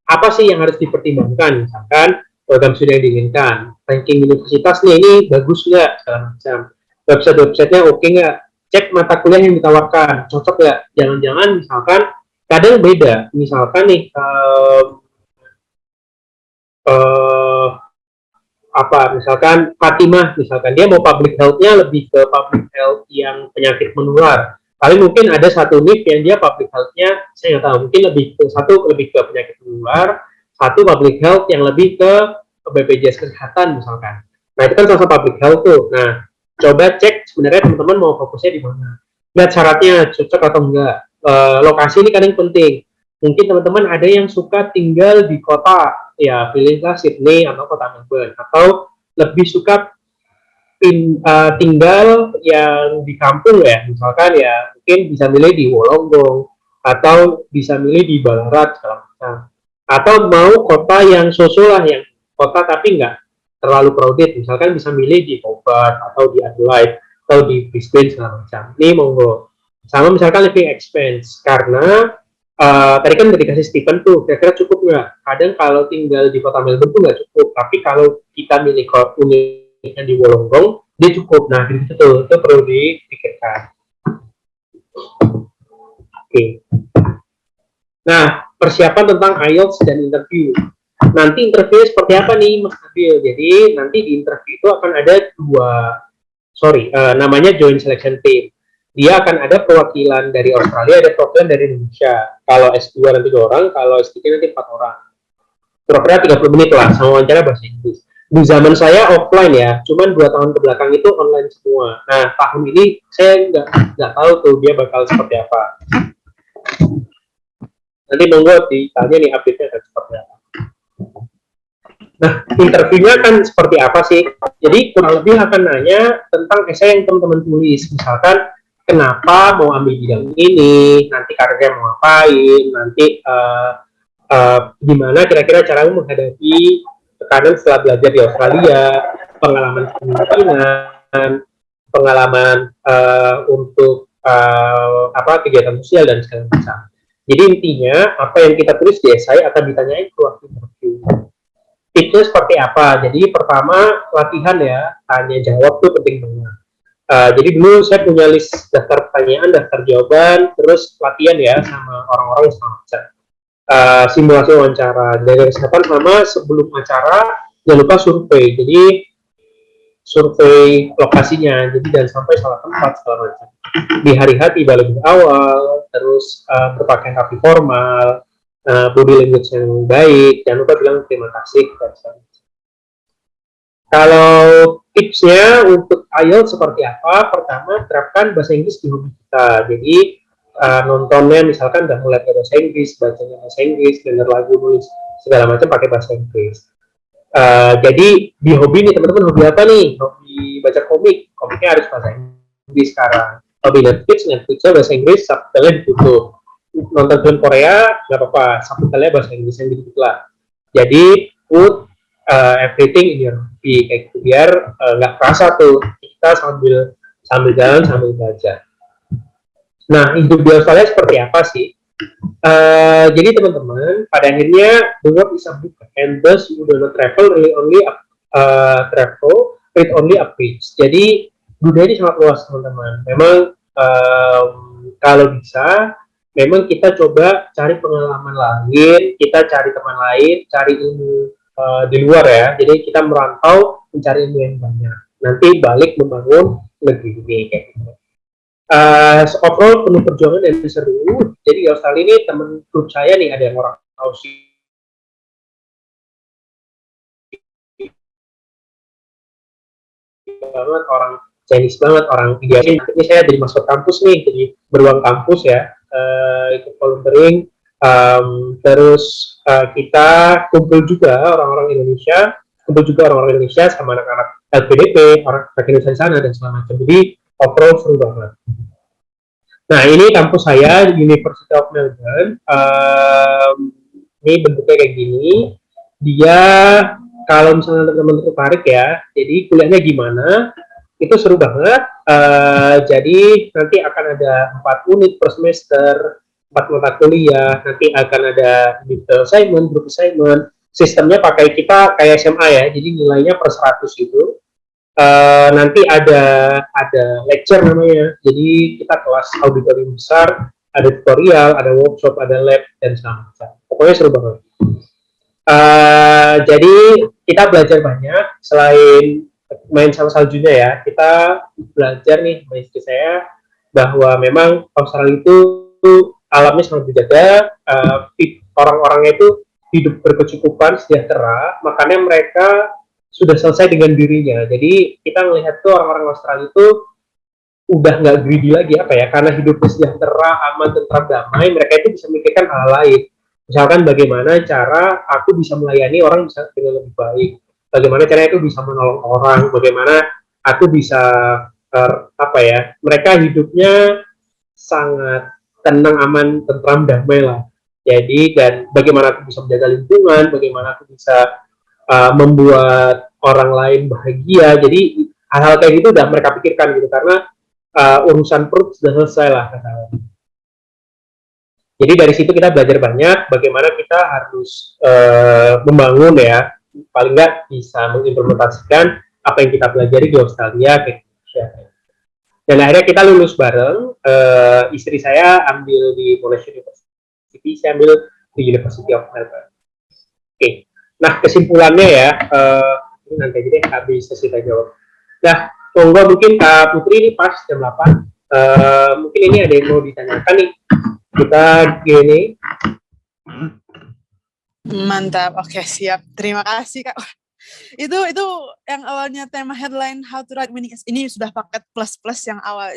Apa sih yang harus dipertimbangkan? Misalkan program studi yang diinginkan, ranking universitas nih, ini bagus nggak, segala macam. Website-websitenya oke nggak? Cek mata kuliah yang ditawarkan, cocok nggak? Jangan-jangan misalkan kadang beda. Misalkan nih misalkan Fatimah, misalkan dia mau public health-nya lebih ke public health yang penyakit menular. Tapi mungkin ada satu univ yang dia public health-nya, saya nggak tahu, mungkin satu lebih ke penyakit menular, satu public health yang lebih ke BPJS Kesehatan misalkan. Nah, itu kan salah satu public health tuh. Nah, coba cek sebenarnya teman-teman mau fokusnya di mana. Lihat syaratnya cocok atau enggak. Lokasi ini kadang penting. Mungkin teman-teman ada yang suka tinggal di kota, ya pilihlah Sydney atau kota Melbourne. Atau lebih suka tinggal yang di kampung ya. Misalkan ya mungkin bisa milih di Wollongong. Atau bisa milih di Ballarat, segala macam. Atau mau kota yang lah, yang kota tapi enggak terlalu crowded, misalkan bisa milih di Hobart atau di Adelaide atau di Brisbane segala macam. Ini monggo. Sama misalkan living expense, karena tadi kan udah dikasih Stephen tuh, kira-kira cukup nggak? Kadang kalau tinggal di kota Melbourne tuh nggak cukup, tapi kalau kita milih unitnya di Wollongong, dia cukup. Nah, itu tuh, itu perlu dipikirkan. Oke. Nah, persiapan tentang IELTS dan interview. Nanti interview seperti apa nih Mas Nabil? Jadi nanti di interview itu akan ada namanya joint selection team. Dia akan ada perwakilan dari Australia, ada perwakilan dari Indonesia. Kalau S2 nanti 2 orang, kalau S3 nanti 4 orang. Kira-kira 30 menit lah, sama wawancara bahasa Inggris. Di zaman saya offline ya, cuman 2 tahun kebelakang itu online semua. Nah, tahun ini saya nggak tahu tuh dia bakal seperti apa. Nanti nunggu ditanya nih update-nya akan seperti apa. Nah, interviewnya kan seperti apa sih? Jadi kurang lebih akan nanya tentang essay yang teman-teman tulis. Misalkan, kenapa mau ambil bidang ini, nanti karirnya mau ngapain, nanti gimana kira-kira caramu menghadapi tekanan setelah belajar di Australia, pengalaman kepemimpinan, pengalaman untuk kegiatan sosial dan segala macam. Jadi intinya apa yang kita tulis di essay akan ditanyain ke waktu interview. Tipsnya seperti apa? Jadi pertama latihan ya, tanya jawab tuh penting banget. Jadi dulu saya punya list daftar pertanyaan, daftar jawaban, terus latihan ya sama orang-orang yang sama macam. Simulasi wawancara, dari persiapan sama sebelum acara jangan lupa survei. Jadi survei lokasinya, jadi jangan sampai salah tempat segala macam. Di hari tiba lebih awal, terus berpakaian rapi formal, body language yang baik, jangan lupa bilang terima kasih. Kalau tipsnya untuk IELTS seperti apa? Pertama, terapkan bahasa Inggris di hobi kita. Jadi nontonnya misalkan udah mulai bahasa Inggris, bacanya bahasa Inggris, dengar lagu, nulis segala macam pakai bahasa Inggris. Jadi di hobi nih teman-teman, hobi apa nih? Hobi baca komik, komiknya harus bahasa Inggris sekarang. Hobi Netflixnya bahasa Inggris, subtitlenya ditutup. Nonton film Korea nggak apa-apa, subtitlenya bahasa Inggris yang gitu lah. Jadi put everything in your hobby kayak gitu biar nggak kerasa tuh kita sambil jalan sambil belajar. Nah, hidup di Australia seperti apa sih? Jadi teman-teman, pada akhirnya the world is a book and thus you do not travel really only read only a page. Jadi dunia ini sangat luas teman-teman. Memang kalau bisa, memang kita coba cari pengalaman lain, kita cari teman lain, cari ilmu di luar ya. Jadi kita merantau mencari ilmu yang banyak. Nanti balik membangun negeri ini kayak gitu. Overall penuh perjuangan dan seru. Jadi di Australia ini temen grup saya nih ada yang orang Aussie banget, orang Chinese banget, orang India. Ini saya jadi masuk kampus nih, jadi beruang kampus ya, ikut volunteering. Terus kita kumpul juga orang-orang Indonesia sama anak-anak LPDP, orang Indonesia di sana dan segala macam. Jadi overall seru banget. Nah, ini kampus saya di University of Melbourne. Ini bentuknya kayak gini. Dia kalau misalnya teman-teman tertarik ya, jadi kuliahnya gimana? Itu seru banget. Jadi nanti akan ada 4 unit per semester, 4 mata kuliah. Nanti akan ada individual assignment, group assignment. Sistemnya pakai kita kayak SMA ya. Jadi nilainya per 100 itu. Nanti ada lecture namanya, jadi kita kelas auditorium besar, ada tutorial, ada workshop, ada lab dan segala macam. Pokoknya seru banget. Jadi kita belajar banyak selain main sama saljunya ya. Kita belajar nih sama istri saya bahwa memang Australia itu alamnya sangat dijaga, orang-orangnya itu hidup berkecukupan, sejahtera, makanya mereka sudah selesai dengan dirinya. Jadi kita melihat tuh orang-orang Australia itu udah nggak greedy lagi apa ya, karena hidupnya sejahtera, aman, tentram, damai, mereka itu bisa memikirkan hal lain. Misalkan bagaimana cara aku bisa melayani orang bisa dengan lebih baik, bagaimana cara itu bisa menolong orang, bagaimana aku bisa mereka hidupnya sangat tenang, aman, tentram, damai lah. Jadi dan bagaimana aku bisa menjaga lingkungan, bagaimana aku bisa membuat orang lain bahagia. Jadi hal-hal kayak gitu udah mereka pikirkan gitu, karena urusan perut sudah selesai lah. Jadi dari situ kita belajar banyak bagaimana kita harus membangun ya, paling nggak bisa mengimplementasikan apa yang kita pelajari di Australia ke Indonesia. Dan akhirnya kita lulus bareng. Istri saya ambil di Monash University, saya ambil di University of Melbourne. Oke. Nah, kesimpulannya ya, ini nanti aja deh habis sesi tanya jawab. Nah, monggo mungkin Kak Putri ini pas jam 8. Mungkin ini ada yang mau ditanyakan nih. Kita gini. Mantap, oke siap. Terima kasih Kak. Itu yang awalnya tema headline How to Write Winning Essay, ini sudah paket plus yang awal.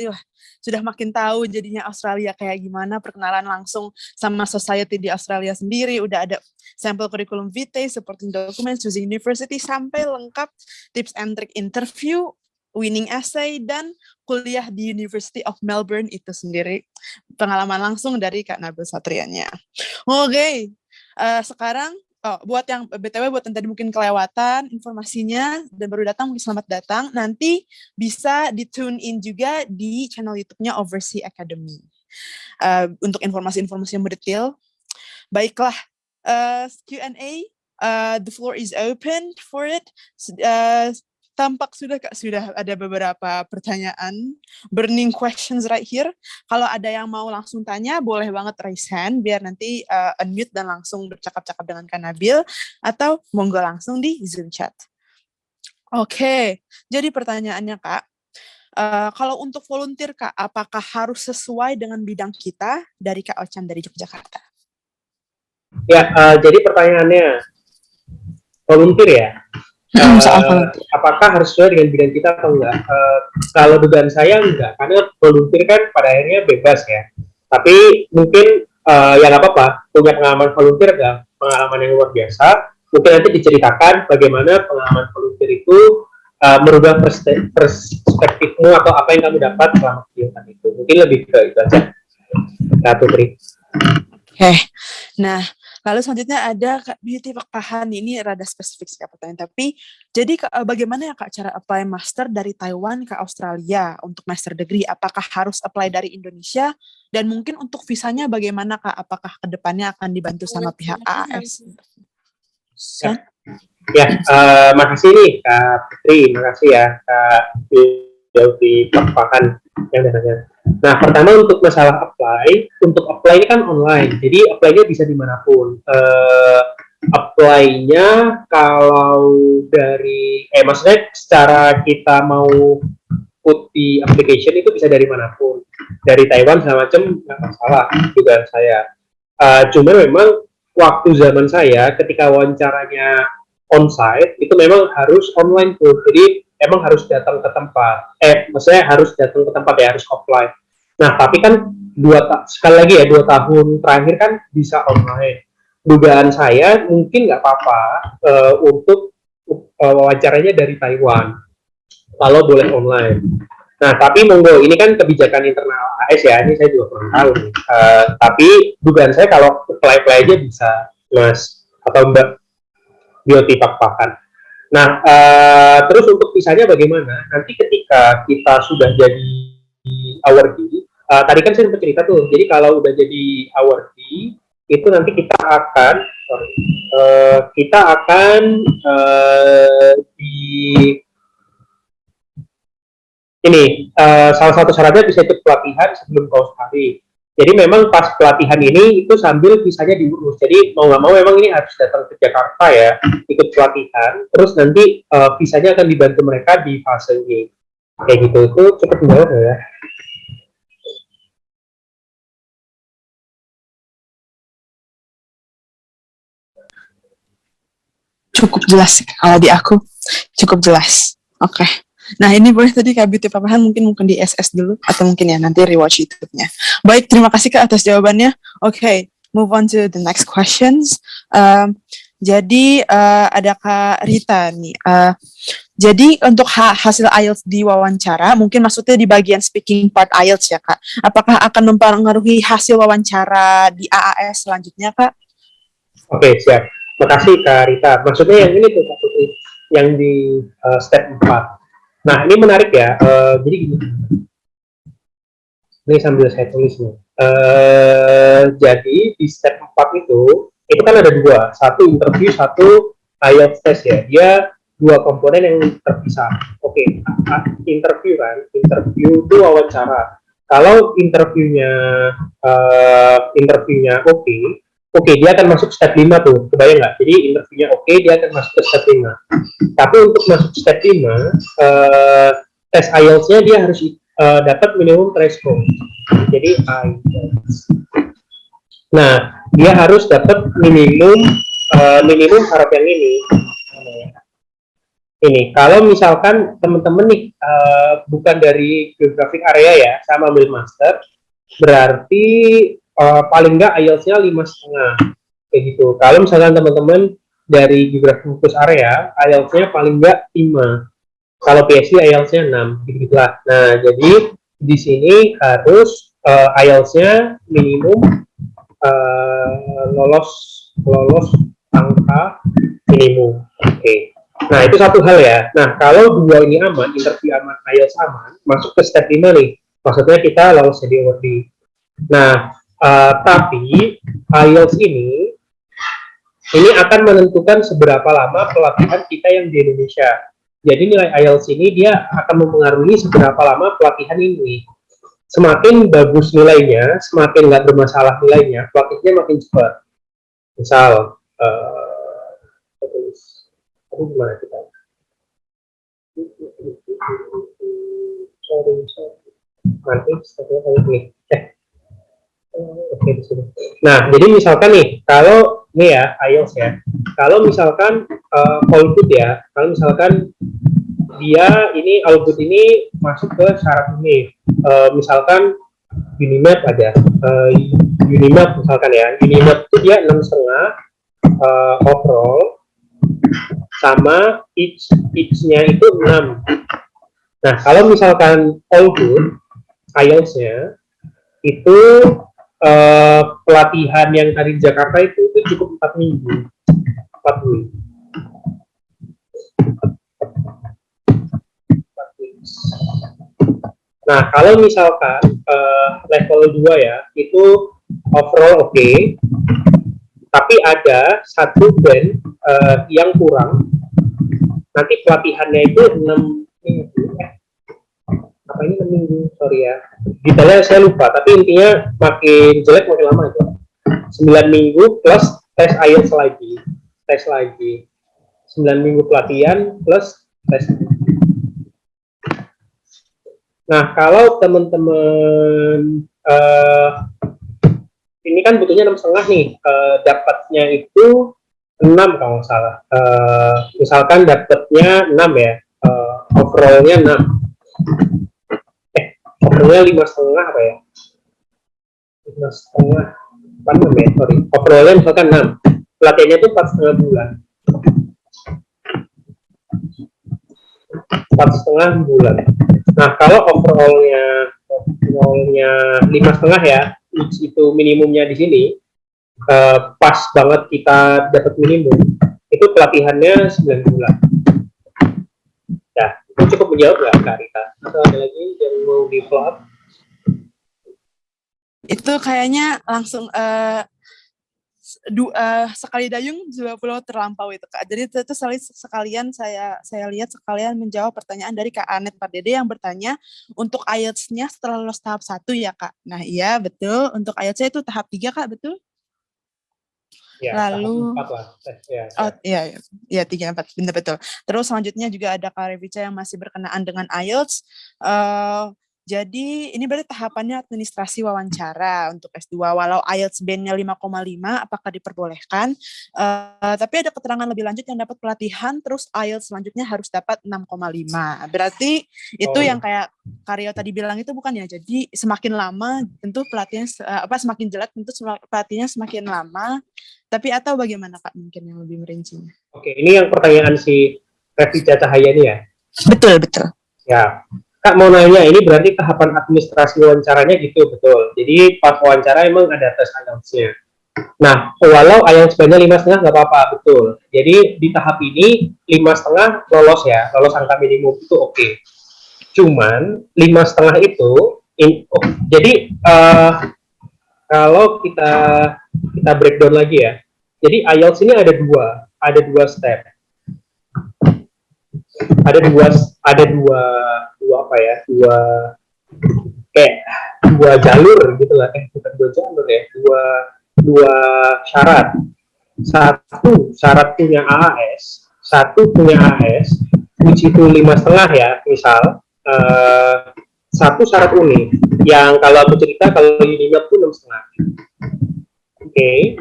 Sudah makin tahu jadinya Australia kayak gimana, perkenalan langsung sama society di Australia sendiri, udah ada sampel curriculum vitae, supporting documents, choosing university, sampai lengkap tips and trick interview, winning essay, dan kuliah di University of Melbourne itu sendiri. Pengalaman langsung dari Kak Nabil Satrianya. Oke, sekarang buat yang BTW, buat yang tadi mungkin kelewatan informasinya dan baru datang, mungkin selamat datang. Nanti bisa di-tune in juga di channel YouTube-nya Oversea Academy. Untuk informasi-informasi yang mendetail. Baiklah, Q&A, the floor is open for it. Tampak sudah ada beberapa pertanyaan, burning questions right here. Kalau ada yang mau langsung tanya, boleh banget raise hand, biar nanti unmute dan langsung bercakap-cakap dengan Kak Nabil, atau monggo langsung di Zoom chat. Oke, jadi pertanyaannya Kak, kalau untuk volunteer Kak, apakah harus sesuai dengan bidang kita? Dari Kak Ochan dari Yogyakarta. Ya, jadi pertanyaannya, volunteer ya? Apakah harus sesuai dengan bidang kita atau enggak? Kalau dugaan saya enggak, karena volunteer kan pada akhirnya bebas ya. Tapi mungkin ya nggak apa-apa, punya pengalaman volunteer nggak, pengalaman yang luar biasa, mungkin nanti diceritakan bagaimana pengalaman volunteer itu merubah perspektifmu atau apa yang kamu dapat selama kegiatan itu. Mungkin lebih ke itu aja, Kak Putri. Oke, nah lalu selanjutnya ada Kak Beauty Pakpahan. Ini rada spesifik sih Kak pertanyaan, tapi jadi bagaimana ya Kak cara apply master dari Taiwan ke Australia untuk master degree? Apakah harus apply dari Indonesia? Dan mungkin untuk visanya bagaimana Kak? Apakah kedepannya akan dibantu sama pihak AAS? Ya, makasih nih Kak Putri, makasih ya Kak Beauty Pakpahan yang datangnya. Nah, pertama untuk masalah untuk apply ini kan online, jadi apply-nya bisa dimanapun. Apply-nya kalau dari, maksudnya secara kita mau put di application itu bisa dari manapun, dari Taiwan segala macam nggak masalah juga saya. Cuma memang waktu zaman saya ketika wawancaranya onsite itu memang harus online tuh, jadi emang harus datang ke tempat, maksudnya harus datang ke tempat ya, harus offline. Nah, tapi kan sekali lagi ya, 2 tahun terakhir kan bisa online. Dugaan saya mungkin nggak apa-apa untuk wawancaranya dari Taiwan, kalau boleh online. Nah, tapi monggo, ini kan kebijakan internal AS ya, ini saya juga kurang tahu nih. Tapi dugaan saya kalau apply aja bisa, Mas atau Mbak Beauty Pakpahan. Nah, terus untuk visanya bagaimana? Nanti ketika kita sudah jadi awardee, tadi kan saya sempat cerita tuh, jadi kalau udah jadi awardee, itu nanti kita akan salah satu syaratnya bisa ikut pelatihan sebelum ke Australia. Jadi memang pas pelatihan ini itu sambil visanya diurus. Jadi mau nggak mau memang ini harus datang ke Jakarta ya, ikut pelatihan. Terus nanti visanya akan dibantu mereka di fase ini. Kayak gitu, itu cukup menjawab ya. Cukup jelas kalau di aku, cukup jelas. Oke. Nah, ini boleh tadi Kak Beauty Pakpahan mungkin di SS dulu, atau mungkin ya nanti rewatch YouTube-nya. Baik, terima kasih Kak atas jawabannya. Oke, move on to the next questions. Jadi ada Kak Rita nih. Jadi untuk hasil IELTS di wawancara, mungkin maksudnya di bagian speaking part IELTS ya Kak. Apakah akan mempengaruhi hasil wawancara di AAS selanjutnya Kak? Oke, siap. Makasih Kak Rita. Maksudnya yang ini tuh Kak Putri, yang di step 4. Nah, ini menarik ya. Jadi gini. Ini sambil saya tulis nih. Jadi di step 4 itu kan ada 2. Satu interview, satu IELTS test ya. Dia 2 komponen yang terpisah. Oke, interview kan. Interview itu wawancara. Kalau interviewnya oke, dia akan masuk step 5 tuh, kebayang nggak? Jadi interviewnya oke, dia akan masuk ke step 5. Tapi untuk masuk step 5, tes IELTS-nya dia harus dapat minimum threshold. Jadi IELTS. Nah, dia harus dapat minimum syarat yang ini. Ini, kalau misalkan teman-teman nih bukan dari geographic area ya, sama ambil master, berarti paling nggak IELTS-nya 5,5 kayak gitu. Kalau misalkan teman-teman dari geographic fokus area, IELTS-nya paling nggak 5. Kalau PhD IELTS-nya 6, gitu-gitulah. Nah, jadi di sini harus IELTS-nya minimum lolos angka minimum. Oke. Nah, itu satu hal ya. Nah, kalau 2 ini aman, interview aman, IELTS aman, masuk ke step 5 nih. Maksudnya kita lolos jadi awardee. Nah, tapi IELTS ini akan menentukan seberapa lama pelatihan kita yang di Indonesia. Jadi nilai IELTS ini dia akan mempengaruhi seberapa lama pelatihan ini. Semakin bagus nilainya, semakin nggak bermasalah nilainya, pelatihannya makin cepat. Misal, gimana kita? Nanti setelah ini. Oke, di sini. Nah, jadi misalkan nih, kalau ini ya IELTS ya, kalau misalkan all good ya, kalau misalkan dia ini all good ini masuk ke syarat ini, misalkan Unimap ada. Unimap misalkan ya, Unimap itu dia 6,5 overall, sama each-nya itu 6. Nah, kalau misalkan all good, IELTS-nya itu pelatihan yang tadi di Jakarta itu cukup 4 minggu. 4 minggu. 4 minggu. Nah, kalau misalkan level 2 ya, itu overall oke, tapi ada satu band yang kurang. Nanti pelatihannya itu 6 minggu. Apa ini 6 minggu? Sorry ya. Detailnya saya lupa, tapi intinya makin jelek makin lama itu. 9 minggu plus tes IELTS lagi. Tes lagi. 9 minggu pelatihan plus tes. Nah, kalau teman-teman ini kan butuhnya 6,5 nih, dapatnya itu 6 kalau nggak salah. Misalkan dapatnya 6 ya, overallnya 6. Overallnya 5,5 apa ya? 5,5. Apa namanya? Sorry. Overallnya misalkan 6. Pelatihannya itu 4,5 bulan. 4,5 bulan. Nah, kalau overallnya 5,5 ya, itu minimumnya di sini, pas banget kita dapat minimum, itu pelatihannya 9 bulan. Nah, itu cukup menjawab nggak, Kak Rita? Atau ada lagi yang mau di-follow up? Itu kayaknya langsung sekali dayung 2 pulau terlampau itu, Kak. Jadi itu sekalian saya lihat sekalian menjawab pertanyaan dari Kak Anet Pardede yang bertanya untuk IELTS-nya setelah lulus tahap 1 ya, Kak. Nah, iya betul. Untuk IELTS-nya itu tahap 3, Kak, betul? Ya, Lalu tahap 4 lah. Ya. Oh iya 3, 4, benar betul. Terus selanjutnya juga ada Kak Revica yang masih berkenaan dengan IELTS. Jadi ini berarti tahapannya administrasi wawancara untuk S2. Walau IELTS band-nya 5,5, apakah diperbolehkan? Tapi ada keterangan lebih lanjut yang dapat pelatihan, terus IELTS selanjutnya harus dapat 6,5. Berarti itu yang kayak Karyo tadi bilang itu bukan ya? Jadi semakin lama tentu pelatihannya semakin jelek tentu pelatihannya semakin lama. Tapi atau bagaimana Kak mungkin yang lebih merincinya? Oke, ini yang pertanyaan si Revica Cahaya ini ya? Betul. Ya, Kak mau nanya, ini berarti tahapan administrasi wawancaranya gitu, betul. Jadi pas wawancara emang ada tes IELTS-nya. Nah, walau IELTS band-nya 5,5 nggak apa-apa, betul. Jadi di tahap ini 5,5 lolos ya, lolos angka minimum itu oke. Cuman 5,5 itu, jadi kalau kita breakdown lagi ya. Jadi IELTS ini ada dua step. Ada dua jalur gitu lah. Bukan 2 jalur ya. Dua syarat. Satu syarat punya AAS, satu punya AS, which itu 5,5 ya, misal. Satu syarat unik yang kalau aku cerita kalau Unimap itu 6,5. Oke.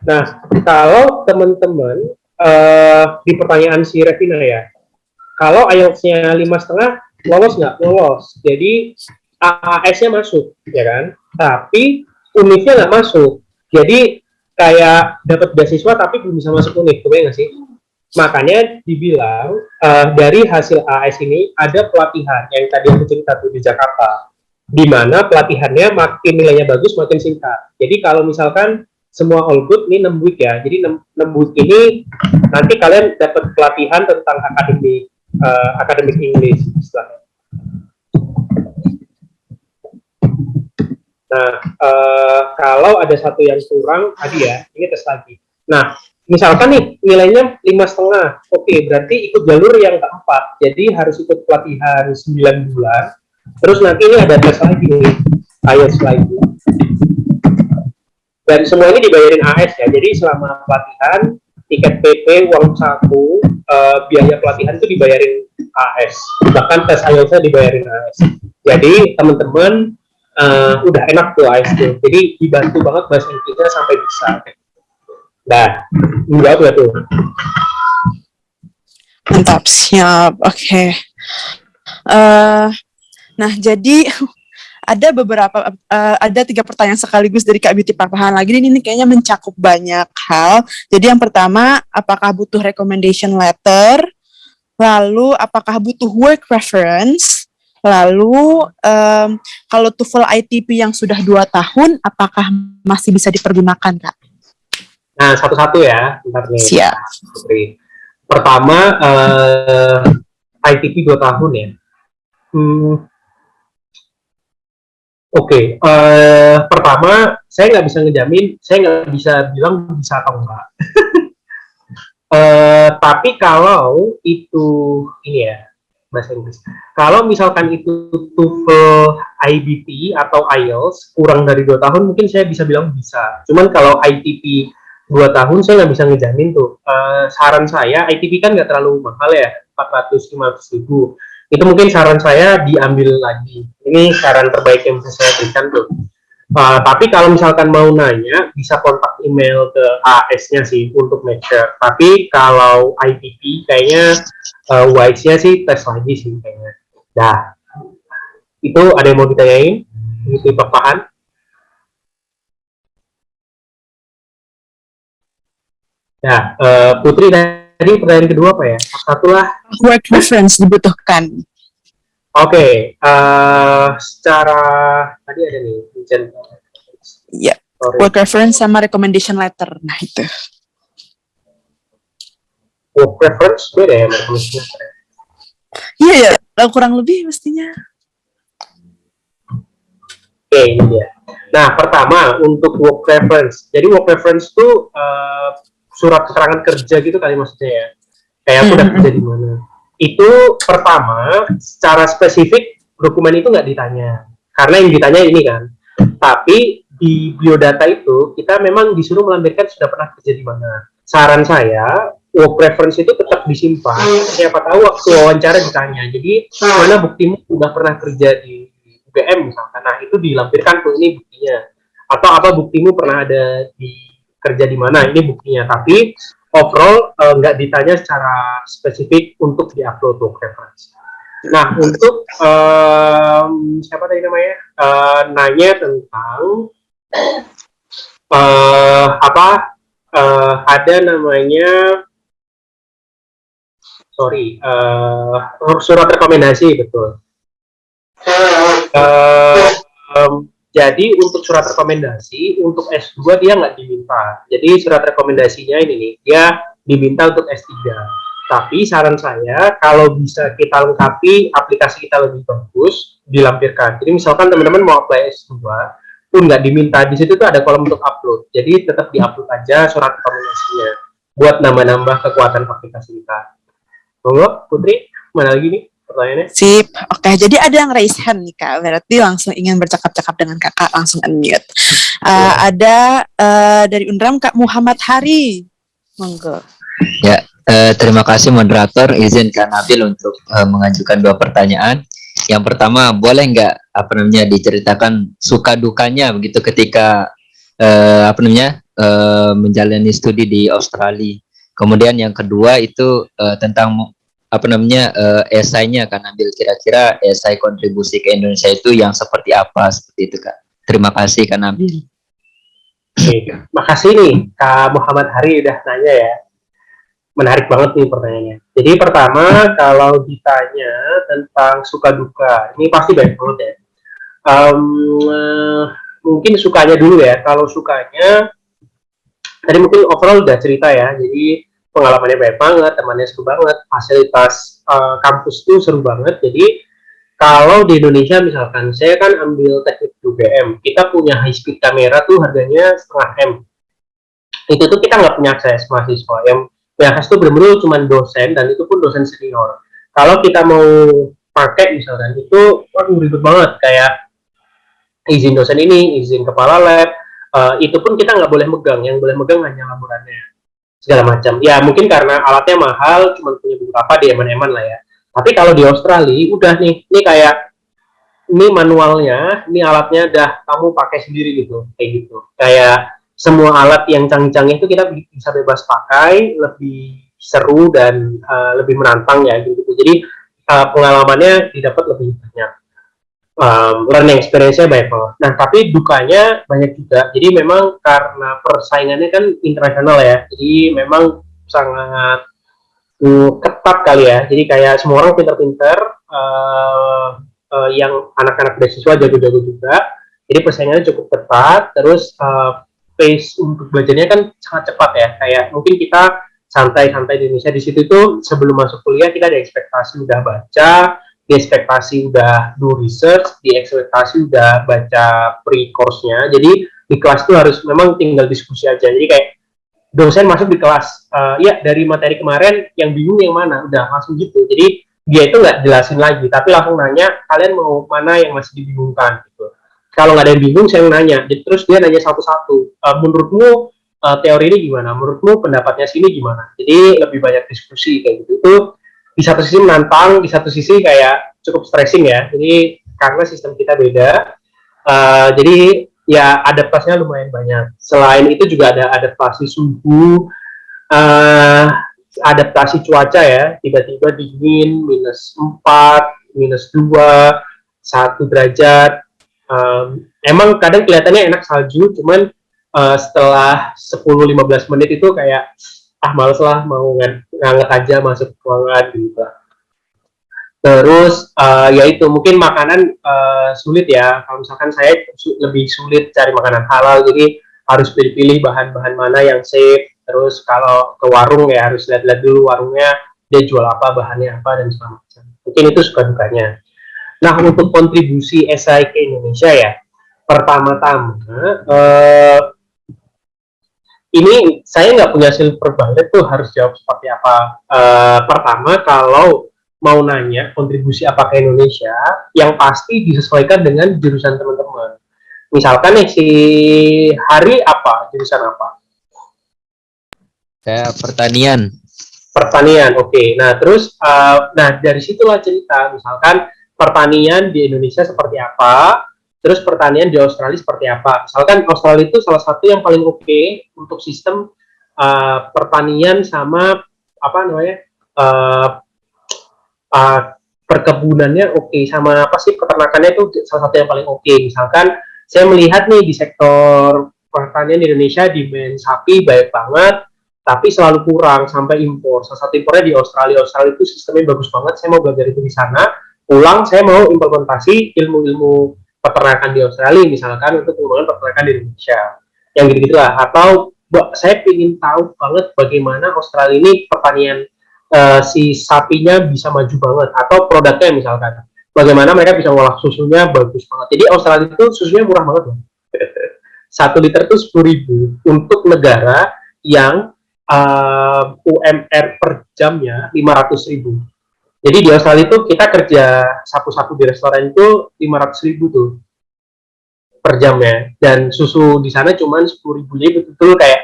Nah, kalau teman-teman di pertanyaan si Revina ya, kalau IELTS-nya 5,5 lolos nggak? Lolos. Jadi AAS-nya masuk, ya kan? Tapi UNIF-nya nggak masuk. Jadi kayak dapat beasiswa tapi belum bisa masuk UNIF, kebayang nggak sih? Makanya dibilang dari hasil AS ini ada pelatihan yang tadi aku cerita tuh di Jakarta, di mana pelatihannya makin nilainya bagus makin singkat. Jadi kalau misalkan semua all good ini 6 week ya, jadi 6 week ini nanti kalian dapat pelatihan tentang akademik English istilahnya. Nah, kalau ada satu yang kurang tadi ya, ini tes lagi. Nah, misalkan nih nilainya 5,5, oke, berarti ikut jalur yang keempat, jadi harus ikut pelatihan 9 bulan, terus nanti ini ada tes lagi nih, IELTS lagi, dan semua ini dibayarin AS ya, jadi selama pelatihan, tiket PP, uang saku, biaya pelatihan itu dibayarin AS, bahkan tes IELTS-nya dibayarin AS, jadi teman-teman udah enak tuh AS tuh, jadi dibantu banget bahasa Inggrisnya sampai bisa. Nah, menjawab nggak tuh? Mantap, siap. Oke. Nah, jadi Ada beberapa, ada 3 pertanyaan sekaligus dari Kak Beauty Papahan lagi. Ini kayaknya mencakup banyak hal. Jadi yang pertama, apakah butuh recommendation letter? Lalu apakah butuh work reference? Lalu kalau TOEFL ITP yang sudah 2 tahun, apakah masih bisa dipergunakan, Kak? Nah, satu-satu ya, bentar nih. Siap. Putri. Pertama, ITP 2 tahun ya. Oke, pertama saya nggak bisa ngejamin, saya nggak bisa bilang bisa atau enggak. Tapi kalau itu ini ya bahasa Inggris, kalau misalkan itu TOEFL IBT atau IELTS kurang dari 2 tahun, mungkin saya bisa bilang bisa. Cuman kalau ITP 2 tahun saya nggak bisa ngejamin tuh. Saran saya, ITP kan nggak terlalu mahal ya, 400-500 ribu. Itu mungkin saran saya diambil lagi. Ini saran terbaik yang bisa saya berikan tuh. Tapi kalau misalkan mau nanya, bisa kontak email ke AS-nya sih untuk make sure. Tapi kalau ITP kayaknya WISE-nya sih tes lagi sih kayaknya. Nah, itu ada yang mau ditanyain? Itu Papahan? Ya, Putri tadi pertanyaan kedua apa ya? Satu lah. Work reference dibutuhkan. Oke, secara tadi ada nih, Iya, work reference sama recommendation letter. Nah, itu. Work reference beda ya recommendation letter. Iya ya, kurang lebih mestinya. Oke, ini dia. Nah, pertama untuk work reference. Jadi work reference itu surat keterangan kerja gitu kali maksudnya ya. Kayak aku udah kerja di mana. Itu pertama, secara spesifik dokumen itu nggak ditanya. Karena yang ditanya ini kan. Tapi di biodata itu kita memang disuruh melampirkan sudah pernah kerja di mana. Saran saya, work reference itu tetap disimpan. Siapa tahu waktu wawancara ditanya. Jadi mana buktimu udah pernah kerja di UGM misalkan. Nah itu dilampirkan tuh, ini buktinya. Atau apa buktimu pernah ada di kerja di mana, ini buktinya. Tapi overall nggak ditanya secara spesifik untuk di-upload work reference. Nah, untuk siapa tadi namanya? Nanya tentang ada namanya surat rekomendasi, betul. Jadi untuk surat rekomendasi untuk S2 dia nggak diminta. Jadi surat rekomendasinya ini nih, dia diminta untuk S3. Tapi saran saya kalau bisa kita lengkapi aplikasi kita lebih bagus, dilampirkan. Jadi misalkan teman-teman mau apply S2 pun nggak diminta, di situ tuh ada kolom untuk upload. Jadi tetap diupload aja surat rekomendasinya buat nambah-nambah kekuatan aplikasi kita. Monggo, Putri, mana lagi nih pertanyaannya? Sip, oke. Jadi ada yang raise hand nih, Kak. Berarti langsung ingin bercakap-cakap dengan Kakak, langsung unmute. Ada dari Undram, Kak Muhammad Hari. Monggo. Ya, terima kasih moderator. Izin Kak Nabil untuk mengajukan 2 pertanyaan. Yang pertama, boleh nggak diceritakan suka dukanya begitu ketika menjalani studi di Australia. Kemudian yang kedua itu tentang esainya Kak Nabil, kira-kira esai kontribusi ke Indonesia itu yang seperti apa, seperti itu Kak. Terima kasih Kak Nabil. Oke, makasih nih Kak Muhammad Hari udah nanya ya. Menarik banget nih pertanyaannya. Jadi pertama, kalau ditanya tentang suka duka, ini pasti banyak banget ya. Mungkin sukanya dulu ya. Kalau sukanya, tadi mungkin overall udah cerita ya. Jadi pengalamannya banyak banget, temannya seru banget, fasilitas kampus tuh seru banget. Jadi kalau di Indonesia misalkan, saya kan ambil teknik UGM, kita punya high speed kamera tuh harganya setengah M. Itu tuh kita nggak punya akses mahasiswa. Yang akses tuh benar-benar cuma dosen, dan itu pun dosen senior. Kalau kita mau pakai misalkan, itu ribet banget, kayak izin dosen ini, izin kepala lab, itu pun kita nggak boleh megang, yang boleh megang hanya laporannya, segala macam. Ya mungkin karena alatnya mahal, cuma punya beberapa di eman-eman lah ya. Tapi kalau di Australia, udah nih, ini kayak, ini manualnya, ini alatnya udah kamu pakai sendiri gitu, kayak gitu. Kayak semua alat yang canggih-canggih itu kita bisa bebas pakai, lebih seru dan lebih menantang ya gitu. Jadi pengalamannya didapat lebih banyak. learning experience-nya banyak banget. Nah, tapi dukanya banyak juga. Jadi memang karena persaingannya kan internasional ya, jadi memang sangat ketat kali ya. Jadi kayak semua orang pinter-pinter, yang anak-anak beasiswa jago-jago juga. Jadi persaingannya cukup ketat. Terus pace untuk belajarnya kan sangat cepat ya. Kayak mungkin kita santai-santai di Indonesia, di situ tuh sebelum masuk kuliah kita ada ekspektasi udah baca, di ekspektasi udah do research, di ekspektasi udah baca pre-course-nya. Jadi di kelas tuh harus memang tinggal diskusi aja. Jadi kayak dosen masuk di kelas, ya dari materi kemarin yang bingung yang mana, udah langsung gitu. Jadi dia itu nggak jelasin lagi, tapi langsung nanya, kalian mau mana yang masih dibingungkan gitu. Kalau nggak ada yang bingung, saya nanya. Jadi terus dia nanya satu-satu, menurutmu teori ini gimana? Menurutmu pendapatnya sini gimana? Jadi lebih banyak diskusi kayak gitu. Itu di satu sisi menantang, di satu sisi kayak cukup stressing ya. Jadi karena sistem kita beda, jadi ya adaptasinya lumayan banyak. Selain itu juga ada adaptasi suhu, adaptasi cuaca ya. Tiba-tiba dingin, -4, -2, 1 derajat. Emang kadang kelihatannya enak salju, cuman setelah 10-15 menit itu kayak males lah, mau nganget aja masuk ruangan gitu. Terus ya itu mungkin makanan sulit ya. Kalau misalkan saya lebih sulit cari makanan halal, jadi harus pilih-pilih bahan-bahan mana yang safe. Terus kalau ke warung ya harus lihat-lihat dulu warungnya dia jual apa, bahannya apa dan segala macam. Mungkin itu suka dukanya. Nah, untuk kontribusi SI ke Indonesia ya, pertama-tama ini saya nggak punya silver bullet tuh harus jawab seperti apa. Pertama, kalau mau nanya kontribusi apa ke Indonesia, yang pasti disesuaikan dengan jurusan teman-teman. Misalkan nih si Hari apa, jurusan apa? Saya pertanian. Pertanian, oke. Nah, terus nah dari situlah cerita. Misalkan pertanian di Indonesia seperti apa, terus pertanian di Australia seperti apa. Misalkan Australia itu salah satu yang paling oke untuk sistem pertanian sama apa namanya perkebunannya oke, sama apa sih peternakannya itu salah satu yang paling oke. Misalkan saya melihat nih di sektor pertanian di Indonesia demand sapi baik banget, tapi selalu kurang sampai impor. Salah satu impornya di Australia. Australia itu sistemnya bagus banget. Saya mau belajar itu di sana. Pulang saya mau implementasi ilmu-ilmu peternakan di Australia misalkan untuk pengembangan peternakan di Indonesia. Yang gitu-gitu lah. Atau saya ingin tahu banget bagaimana Australia ini pertanian si sapinya bisa maju banget, atau produknya misalkan bagaimana mereka bisa ngolah susunya bagus banget. Jadi Australia itu susunya murah banget loh. 1 liter itu 10.000 untuk negara yang UMR per jamnya 500.000. Jadi di Australia itu kita kerja sapu-sapu di restoran itu 500.000 tuh per jamnya, dan susu di sana cuma 10.000. Jadi betul-betul kayak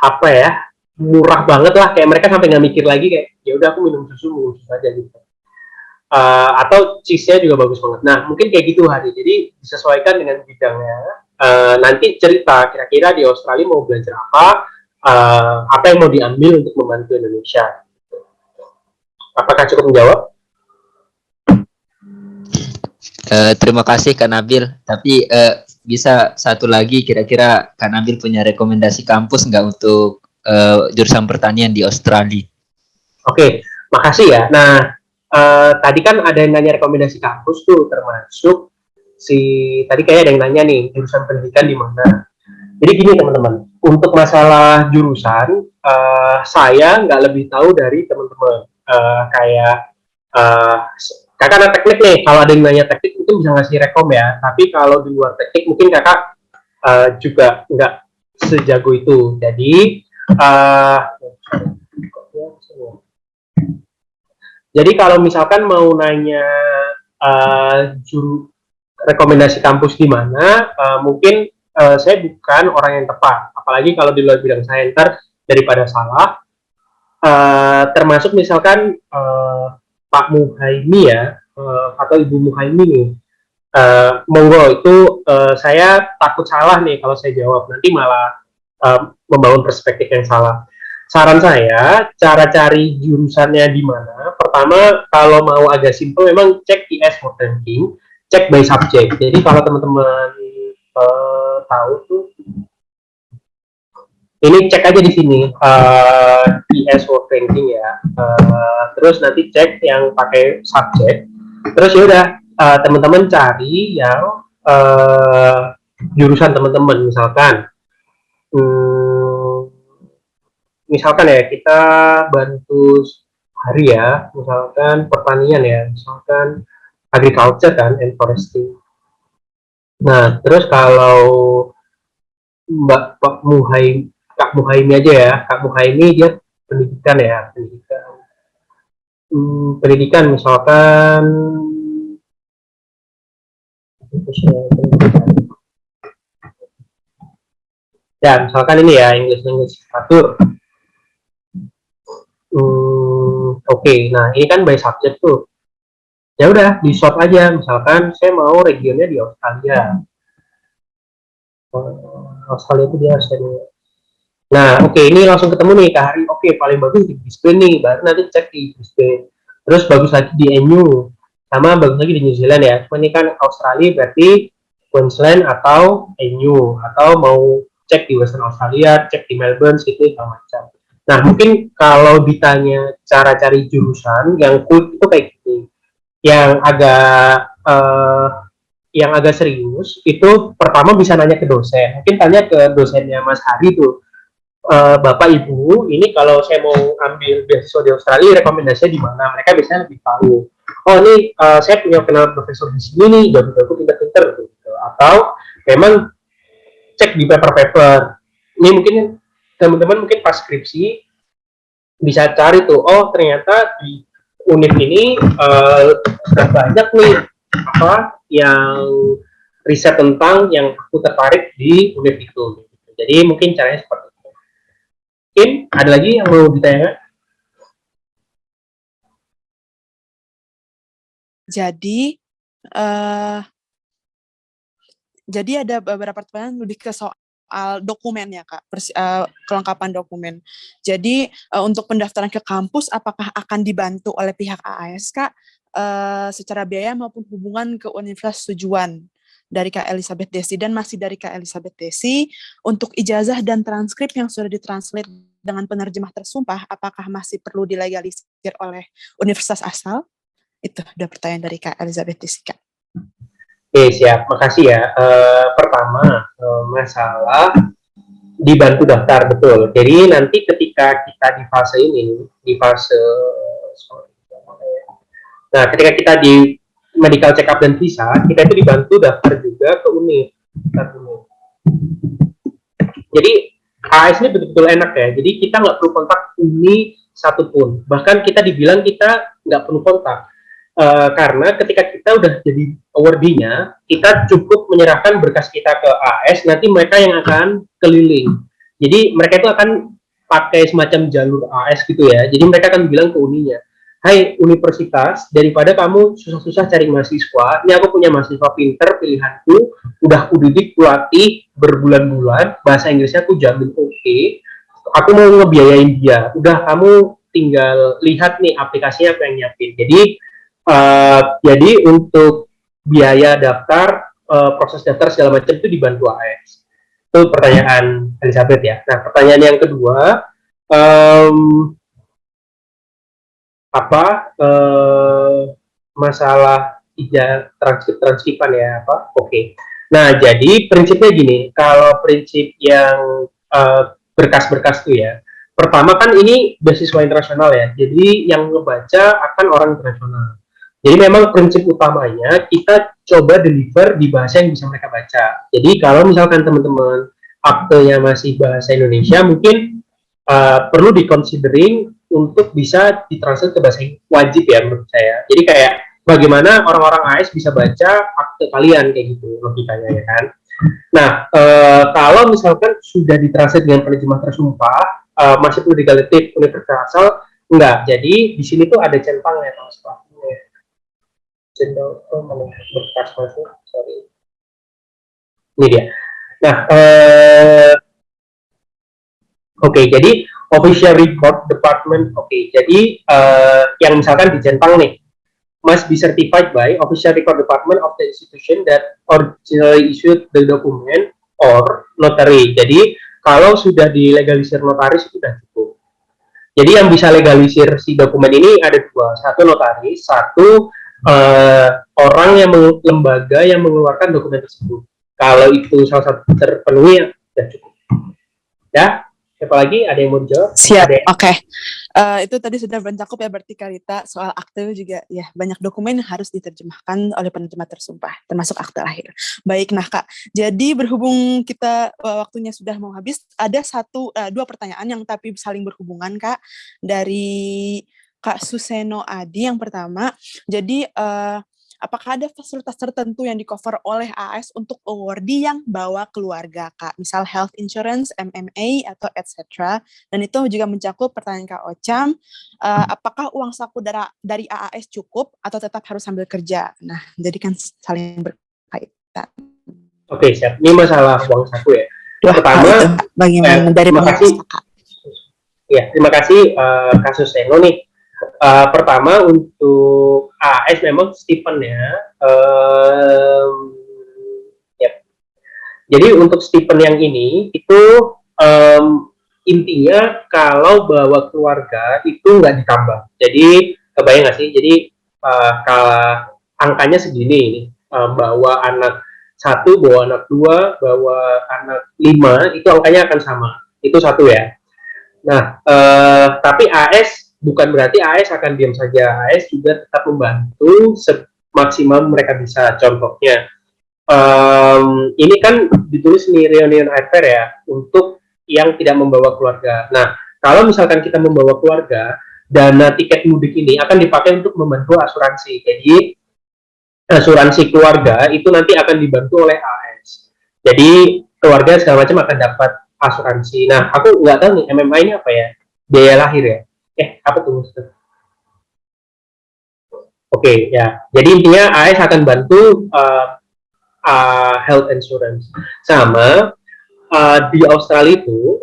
apa ya, murah banget lah. Kayak mereka sampai nggak mikir lagi, kayak ya udah aku minum susu aja gitu. Atau cheese-nya juga bagus banget. Nah, mungkin kayak gitu Hari. Jadi disesuaikan dengan bidangnya. Nanti cerita kira-kira di Australia mau belajar apa yang mau diambil untuk membantu Indonesia. Apakah cukup menjawab? Terima kasih Kak Nabil. Tapi bisa satu lagi, kira-kira Kak Nabil punya rekomendasi kampus nggak untuk jurusan pertanian di Australia? Oke, makasih ya. Nah, tadi kan ada yang nanya rekomendasi kampus tuh, termasuk tadi kayak ada yang nanya nih jurusan pendidikan di mana. Jadi gini teman-teman, untuk masalah jurusan saya nggak lebih tahu dari teman-teman. Kayak kakak anak teknik nih, kalau ada yang nanya teknik mungkin bisa ngasih rekom ya. Tapi kalau di luar teknik mungkin kakak juga nggak sejago itu. Jadi kalau misalkan mau nanya rekomendasi kampus di mana, mungkin saya bukan orang yang tepat. Apalagi kalau di luar bidang saya, ntar daripada salah. Termasuk misalkan Pak Muhaimi ya, atau Ibu Muhaimi nih. Monggo itu saya takut salah nih kalau saya jawab, nanti malah membangun perspektif yang salah. saran saya, cara cari jurusannya di mana. Pertama, kalau mau agak simple, memang cek IS for ranking, cek by subject. Jadi kalau teman-teman tahu tuh, ini cek aja di sini IS for ranking ya. Terus nanti cek yang pakai subject. Terus ya udah teman-teman cari yang jurusan teman-teman, misalkan ya kita bantu hari ya, misalkan pertanian ya, misalkan agriculture kan, and forestry. Nah, terus kalau Kak Muhaimi aja ya, Kak Muhaimi dia pendidikan ya, pendidikan misalkan ya, misalkan ini ya, English literature. Oke, nah ini kan by subject tuh. Ya udah, di short aja. Misalkan saya mau regionnya di Australia. Australia itu dia Australia. Nah, oke, ini langsung ketemu nih Kak Hari. Oke, paling bagus di Brisbane nih. Baru nanti cek di Brisbane. Terus bagus lagi di NU. Sama bagus lagi di New Zealand ya. Cuma ini kan Australia berarti Queensland atau NU. Atau mau cek di Western Australia, cek di Melbourne, Sydney, segala macam. Nah, mungkin kalau ditanya cara cari jurusan yang cool itu kayak gini. Yang agak serius itu pertama bisa nanya ke dosen. Mungkin tanya ke dosennya Mas Hari tuh. Bapak Ibu, ini kalau saya mau ambil beasiswa di Australia, rekomendasinya di mana? Mereka biasanya lebih tahu. Oh, ini saya punya kenal profesor di sini nih, jago-jago pinter-pinter gitu. Atau memang cek di paper-paper. Ini mungkin teman-teman mungkin pas skripsi bisa cari tuh, oh ternyata di unit ini sudah banyak nih apa yang riset tentang yang aku tertarik di unit itu. Jadi mungkin caranya seperti itu. Mungkin ada lagi yang mau ditanyakan? Jadi ada beberapa pertanyaan lebih ke soal dokumen ya Kak, kelengkapan dokumen. Jadi untuk pendaftaran ke kampus apakah akan dibantu oleh pihak AASK secara biaya maupun hubungan ke universitas tujuan dari Kak Elizabeth Desi, dan masih dari Kak Elizabeth Desi, untuk ijazah dan transkrip yang sudah ditranslate dengan penerjemah tersumpah, apakah masih perlu dilegalisir oleh universitas asal? Itu udah pertanyaan dari Kak Elizabeth Desi, Kak. Oke, siap. Makasih ya. Pertama, masalah dibantu daftar, betul. Jadi nanti ketika kita di fase ini, nah ketika kita di medical check up dan visa, kita itu dibantu daftar juga ke UNIF. Jadi AS ini betul-betul enak ya. Jadi kita nggak perlu kontak UNI satupun. Bahkan kita dibilang kita nggak perlu kontak. Karena ketika kita udah jadi awardee-nya, kita cukup menyerahkan berkas kita ke AS, nanti mereka yang akan keliling. Jadi mereka itu akan pakai semacam jalur AS gitu ya. Jadi mereka akan bilang ke uninya, hai universitas, daripada kamu susah-susah cari mahasiswa, ini aku punya mahasiswa pinter pilihanku, udah aku didik, latih berbulan-bulan, bahasa Inggrisnya aku jamin oke, aku mau ngebiayain dia, udah kamu tinggal lihat nih aplikasinya apa yang nyiapin. Jadi untuk biaya daftar, proses daftar segala macam itu dibantu AS. Itu pertanyaan Elizabeth ya. Nah, pertanyaan yang kedua, masalah transkripan ya apa? Oke. Nah, jadi prinsipnya gini, kalau prinsip yang berkas-berkas tuh ya, pertama kan ini beasiswa internasional ya, jadi yang ngebaca akan orang internasional. Jadi memang prinsip utamanya kita coba deliver di bahasa yang bisa mereka baca. Jadi kalau misalkan teman-teman aktenya masih bahasa Indonesia, mungkin perlu diconsidering untuk bisa ditranslate ke bahasa wajib ya menurut saya. Jadi kayak bagaimana orang-orang AS bisa baca akte kalian kayak gitu logikanya ya kan. Nah, kalau misalkan sudah ditranslate dengan penerjemah tersumpah, masih perlu digalatif universitas asal enggak. Jadi di sini tuh ada centangnya kalau seperti berkas masuk, sorry. Ini dia. Nah, oke, jadi Official Record Department. Oke, jadi yang misalkan di Jepang nih, must be certified by Official Record Department of the institution that originally issued the document or notary. Jadi kalau sudah dilegalisir notaris itu sudah cukup. Jadi yang bisa legalisir si dokumen ini ada dua, satu notaris, satu orang yang lembaga yang mengeluarkan dokumen tersebut. Kalau itu salah satu terpenuhi ya sudah cukup. Ya, siapa lagi? Ada yang mau dijawab? Siap, Ada. oke. Itu tadi sudah mencakup ya berarti Karita soal akte juga ya banyak dokumen yang harus diterjemahkan oleh penerjemah tersumpah termasuk akte lahir. Baik, nah Kak, jadi berhubung kita waktunya sudah mau habis, ada dua pertanyaan yang tapi saling berhubungan Kak dari Kak Suseno Adi yang pertama. Jadi apakah ada fasilitas tertentu yang di-cover oleh AS untuk awardee yang bawa keluarga, Kak? Misal health insurance, MMA, atau etc. Dan itu juga mencakup pertanyaan Kak Ocham, apakah uang saku dari AAS cukup atau tetap harus sambil kerja? Nah, jadi kan saling berkaitan. Oke, siap. Ini masalah uang saku ya. Pertama, bagaimana dari terima kasih. Kak? Ya, terima kasih kasus Seno nih. Pertama untuk AS memang stipendnya ya. Jadi untuk stipend yang ini itu intinya kalau bawa keluarga itu nggak ditambah. Jadi kebayang nggak sih? Jadi kalau angkanya segini ini bawa anak 1, bawa anak 2, bawa anak 5 itu angkanya akan sama. Itu satu ya. Nah, tapi AS bukan berarti AS akan diam saja. AS juga tetap membantu semaksimal mereka bisa. Contohnya, ini kan ditulis nih reunion affair ya, untuk yang tidak membawa keluarga. Nah, kalau misalkan kita membawa keluarga, dana tiket mudik ini akan dipakai untuk membantu asuransi. Jadi, asuransi keluarga itu nanti akan dibantu oleh AS. Jadi, keluarga segala macam akan dapat asuransi. Nah, aku nggak tahu nih, MMA ini apa ya? Biaya lahir ya? Apa tuh maksudnya? Oke, ya. Jadi intinya AS akan bantu health insurance. Sama di Australia itu,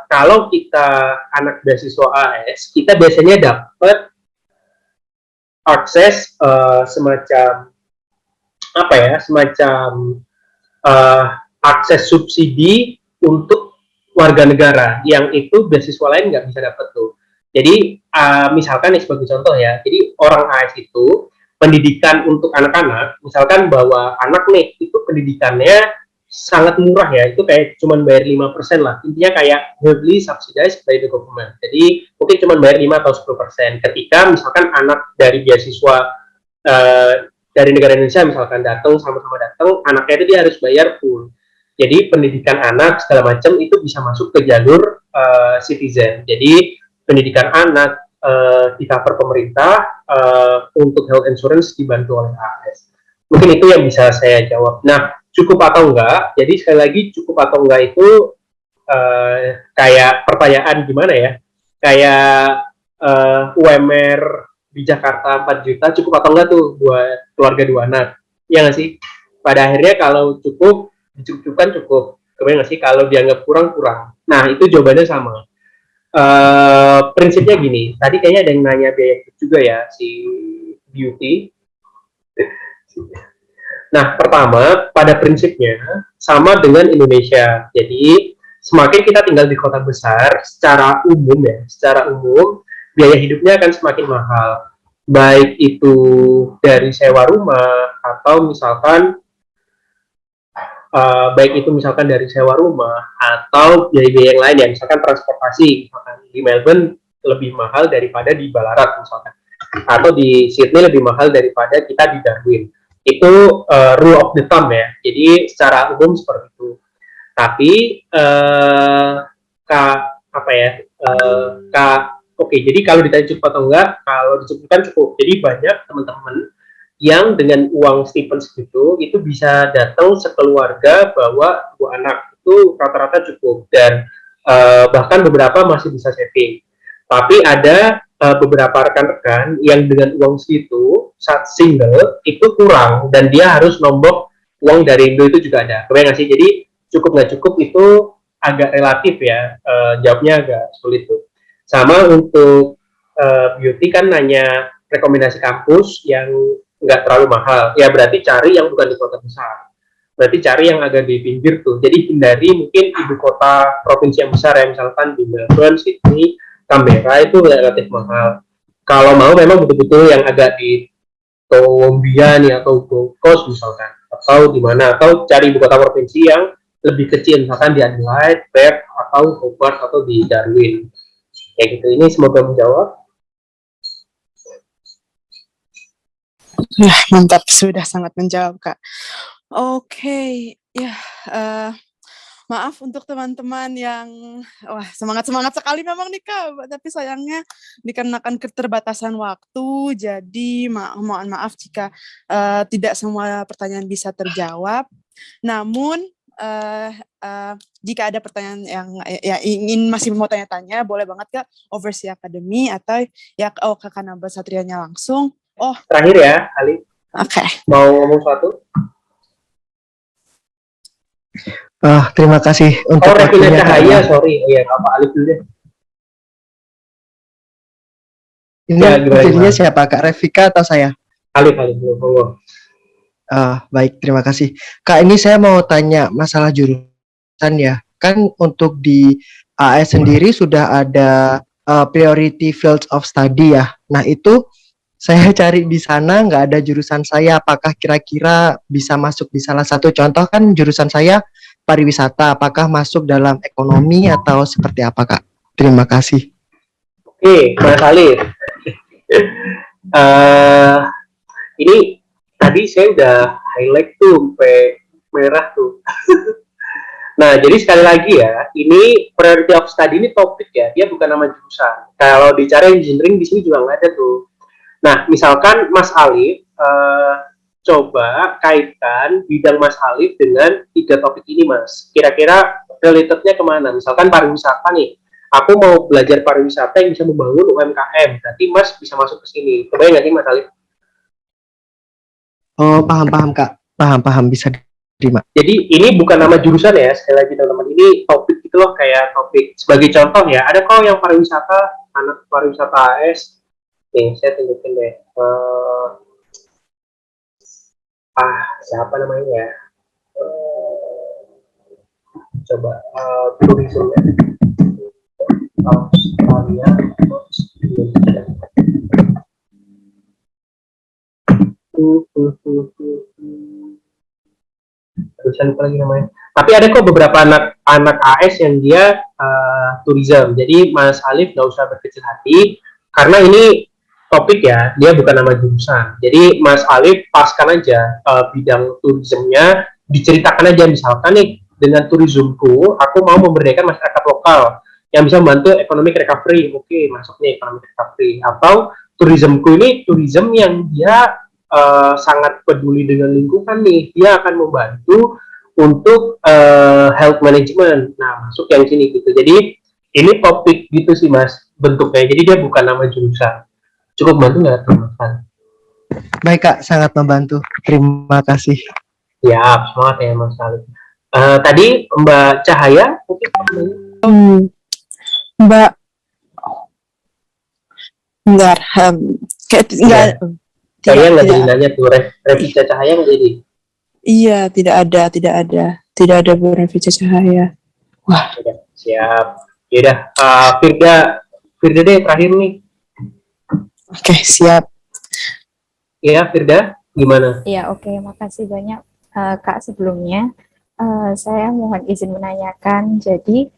kalau kita anak beasiswa AS, kita biasanya dapat akses semacam apa ya? Semacam akses subsidi untuk warga negara yang itu beasiswa lain nggak bisa dapat tuh. Jadi misalkan sebagai contoh ya, jadi orang AS itu pendidikan untuk anak-anak, misalkan bawa anak nih, itu pendidikannya sangat murah ya, itu kayak cuman bayar 5% lah, intinya kayak heavily subsidized by the government. Jadi mungkin cuman bayar 5 atau 10%. Ketika misalkan anak dari beasiswa dari negara Indonesia misalkan datang, sama-sama datang, anaknya itu dia harus bayar full. Jadi pendidikan anak segala macam itu bisa masuk ke jalur citizen. Jadi pendidikan anak di cover pemerintah, untuk health insurance dibantu oleh AS. Mungkin itu yang bisa saya jawab. Nah, cukup atau enggak? Jadi sekali lagi cukup atau enggak itu kayak pertanyaan gimana ya? Kayak UMR di Jakarta 4 juta cukup atau enggak tuh buat keluarga 2 anak? Iya nggak sih? Pada akhirnya kalau cukup, dicukupkan cukup. Kemudian nggak sih? Kalau dianggap kurang, kurang. Nah, itu jawabannya sama. Prinsipnya gini, tadi kayaknya ada yang nanya biaya juga ya, si Beauty. Nah, pertama, pada prinsipnya sama dengan Indonesia. Jadi, semakin kita tinggal di kota besar, secara umum ya, secara umum, biaya hidupnya akan semakin mahal. Baik itu dari sewa rumah, atau misalkan baik itu misalkan dari sewa rumah atau biaya-biaya yang lain ya, misalkan transportasi, misalkan di Melbourne lebih mahal daripada di Ballarat misalkan, atau di Sydney lebih mahal daripada kita di Darwin. Itu rule of the thumb ya, jadi secara umum seperti itu. Tapi oke, jadi kalau ditanya cukup atau enggak, kalau dicukupkan cukup. Jadi banyak teman-teman yang dengan uang stipend segitu itu bisa datang sekeluarga bawa 2 anak, itu rata-rata cukup, dan bahkan beberapa masih bisa saving. Tapi ada beberapa rekan-rekan yang dengan uang segitu saat single itu kurang, dan dia harus nombok uang dari Indo, itu juga ada. Kebayang nggak sih? Jadi cukup nggak cukup itu agak relatif ya, jawabnya agak sulit tuh. Sama untuk beauty kan nanya rekomendasi kampus yang nggak terlalu mahal, ya berarti cari yang bukan di kota besar. Berarti cari yang agak di pinggir tuh. Jadi hindari mungkin ibu kota provinsi yang besar ya, misalkan di Melbourne, Sydney, Canberra itu relatif mahal. Kalau mau memang betul-betul yang agak di Columbia nih atau Gold Coast misalkan, atau di mana, atau cari ibu kota provinsi yang lebih kecil, misalkan di Adelaide, Perth, atau Hobart, atau di Darwin. Kayak gitu. Ini semoga menjawab. Ya, mantap, sudah sangat menjawab, Kak. Oke, ya, maaf untuk teman-teman yang wah semangat sekali memang nih Kak, tapi sayangnya dikarenakan keterbatasan waktu, jadi mohon maaf jika tidak semua pertanyaan bisa terjawab. Namun jika ada pertanyaan yang ya ingin masih mau tanya-tanya, boleh banget Kak Oversea Academy atau ya ke Kanaba Satrianya langsung. Oh, terakhir ya, Ali. Oke. Mau ngomong sesuatu? Terima kasih untuk Revina waktunya, Kak. Cahaya, sorry. Iya, apa Alif dulu deh. Ini Ya, jadinya siapa, Kak Revika atau saya? Alif dulu. Baik, terima kasih. Kak, ini saya mau tanya masalah jurusan ya. Kan untuk di AS sendiri sudah ada priority fields of study ya. Nah, itu saya cari di sana nggak ada jurusan saya. Apakah kira-kira bisa masuk di salah satu? Contoh kan jurusan saya pariwisata. Apakah masuk dalam ekonomi atau seperti apa, Kak? Terima kasih. Oke, Mas Alif. Ini tadi saya udah highlight tuh sampai merah tuh. Nah, jadi sekali lagi ya, ini priority of study ini topik ya, dia bukan nama jurusan. Kalau bicara engineering di sini juga nggak ada tuh. Nah, misalkan Mas Alif coba kaitkan bidang Mas Alif dengan 3 topik ini, Mas. Kira-kira relatednya kemana? Misalkan pariwisata nih. Aku mau belajar pariwisata yang bisa membangun UMKM. Berarti Mas bisa masuk ke sini. Kebayang nggak sih, Mas Alif? Oh, paham, Kak. Paham, bisa diterima. Jadi ini bukan nama jurusan ya, sekali lagi teman-teman. Ini topik gitu loh, kayak topik. Sebagai contoh ya, ada kok yang pariwisata, anak pariwisata AS. Nih, saya tunjukin deh. Siapa namanya ya? Coba turisme ya. Australia, saya lupa lagi namanya. Tapi ada kok beberapa anak AS yang dia tourism. Jadi Mas Alif nggak usah berkecil hati, karena ini topik ya, dia bukan nama jurusan. Jadi Mas Alif paskan aja bidang turismenya, diceritakan aja misalkan nih, dengan turismku, aku mau memberdayakan masyarakat lokal yang bisa membantu economic recovery. Oke, masuk nih economic recovery. Atau turismku ini turism yang dia sangat peduli dengan lingkungan nih, dia akan membantu untuk health management. Nah, masuk yang sini gitu. Jadi ini topik gitu sih Mas bentuknya. Jadi dia bukan nama jurusan. Cukup bantu nggak teman-teman? Baik Kak, sangat membantu. Terima kasih. Ya, semangat ya Mas Alif. Tadi Mbak Cahaya mungkin Mbak enggak Cahaya nggak jadi nanya tuh, Revita Cahaya nggak jadi? Iya, tidak ada Bu Revita Cahaya. Wah, siap. Yaudah, Firda deh terakhir nih. Oke, siap. Iya, Firda, gimana? Iya, oke, makasih banyak Kak sebelumnya. Saya mohon izin menanyakan, jadi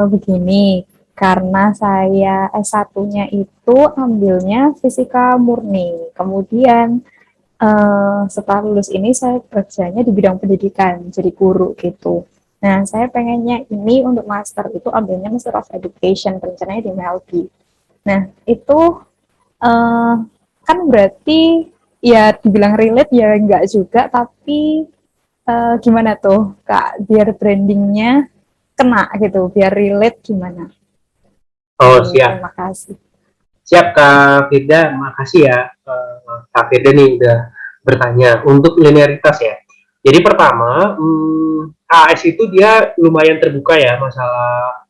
begini, karena saya S1-nya itu ambilnya fisika murni, kemudian setelah lulus ini saya kerjanya di bidang pendidikan, jadi guru gitu. Nah, saya pengennya ini untuk master itu ambilnya Master of Education, rencananya di Melbourne. Nah, itu kan berarti ya dibilang relate ya enggak juga, tapi gimana tuh Kak, biar brandingnya kena gitu, biar relate gimana? Oh, siap. Terima kasih. Siap Kak Firda, makasih ya Kak Firda nih udah bertanya. Untuk linearitas ya, Jadi pertama, AS itu dia lumayan terbuka ya masalah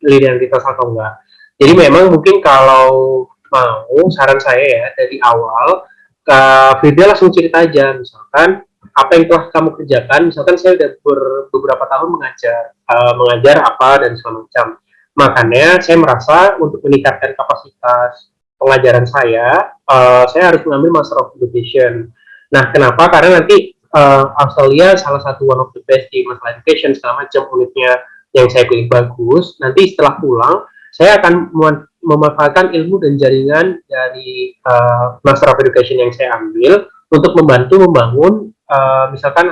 linearitas atau enggak. Jadi memang mungkin kalau mau saran saya ya dari awal, Firda langsung cerita aja, misalkan apa yang telah kamu kerjakan. Misalkan saya udah beberapa tahun mengajar apa dan segala macam. Makanya saya merasa untuk meningkatkan kapasitas pengajaran saya harus mengambil Master of Education. Nah, kenapa? Karena nanti Australia salah satu one of the best di masalah education, segala macam unitnya yang saya pilih bagus. Nanti setelah pulang, saya akan memanfaatkan ilmu dan jaringan dari Master of Education yang saya ambil untuk membantu membangun misalkan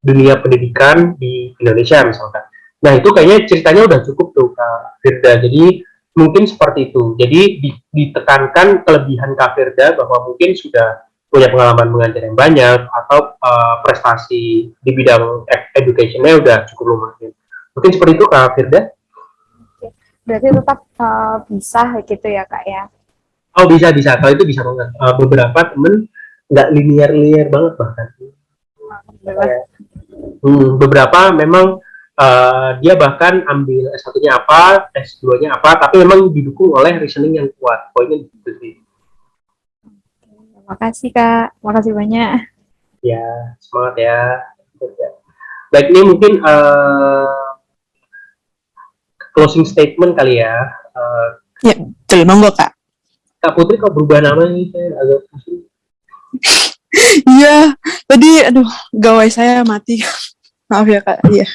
dunia pendidikan di Indonesia misalkan. Nah, itu kayaknya ceritanya udah cukup tuh Kak Firda. Jadi mungkin seperti itu. Jadi ditekankan kelebihan Kak Firda bahwa mungkin sudah punya pengalaman mengajar yang banyak atau prestasi di bidang education-nya udah cukup lumayan. Mungkin seperti itu Kak Firda. Berarti tetap bisa gitu ya Kak ya? Oh bisa. Kalau itu bisa banget. Beberapa temen nggak linear banget bahkan. Beberapa memang dia bahkan ambil S1-nya apa, S2-nya apa, tapi memang didukung oleh reasoning yang kuat. Poinnya di situ sih. Makasih Kak, makasih banyak. Ya, semangat ya. Baik, ini mungkin closing statement kali ya. Ya, betul, monggo Kak. Kak Putri kok berubah nama nih? Saya agak pusing. Iya, tadi aduh gawai saya mati. Maaf ya Kak. Iya.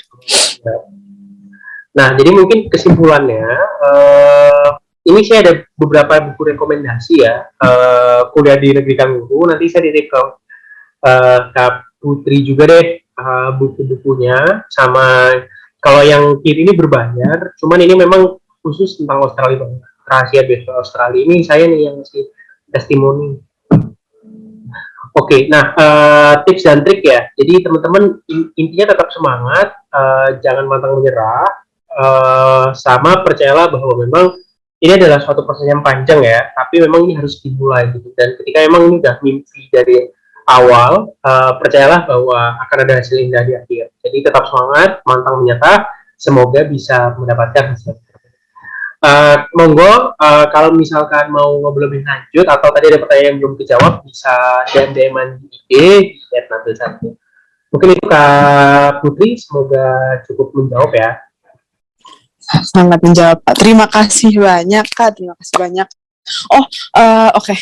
Nah, jadi mungkin kesimpulannya, ini saya ada beberapa buku rekomendasi ya, kuliah di negeri Kanguru. Nanti saya titip ke Kak Putri juga deh buku-bukunya. Sama kalau yang kiri ini berbayar, cuman ini memang khusus tentang Australia, rahasia besar Australia. Ini saya nih yang ngasih testimoni. Oke, nah tips dan trik ya. Jadi teman-teman intinya tetap semangat, jangan pantang menyerah, sama percayalah bahwa memang ini adalah suatu proses yang panjang ya, tapi memang ini harus dimulai gitu. Dan ketika memang ini udah mimpi dari awal, percayalah bahwa akan ada hasil indah di akhir. Jadi tetap semangat, pantang menyerah, semoga bisa mendapatkan hasil. Monggo kalau misalkan mau ngobrol lebih lanjut atau tadi ada pertanyaan yang belum dijawab bisa DM-an di IG di @nabil1. Mungkin itu Kak Putri, semoga cukup menjawab ya. Sangat menjawab Pak. Terima kasih banyak Kak, terima kasih banyak. Oke.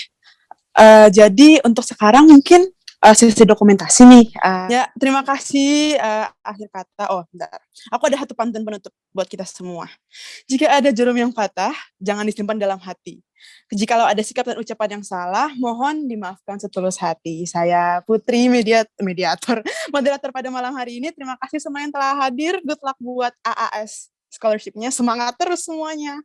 Jadi untuk sekarang mungkin sesi dokumentasi nih. Ya, terima kasih. Akhir kata, bentar. Aku ada satu pantun penutup buat kita semua. Jika ada jarum yang patah, jangan disimpan dalam hati. Jikalau ada sikap dan ucapan yang salah, mohon dimaafkan setulus hati. Saya Putri, mediator, moderator pada malam hari ini. Terima kasih semua yang telah hadir. Good luck buat AAS scholarship-nya. Semangat terus semuanya.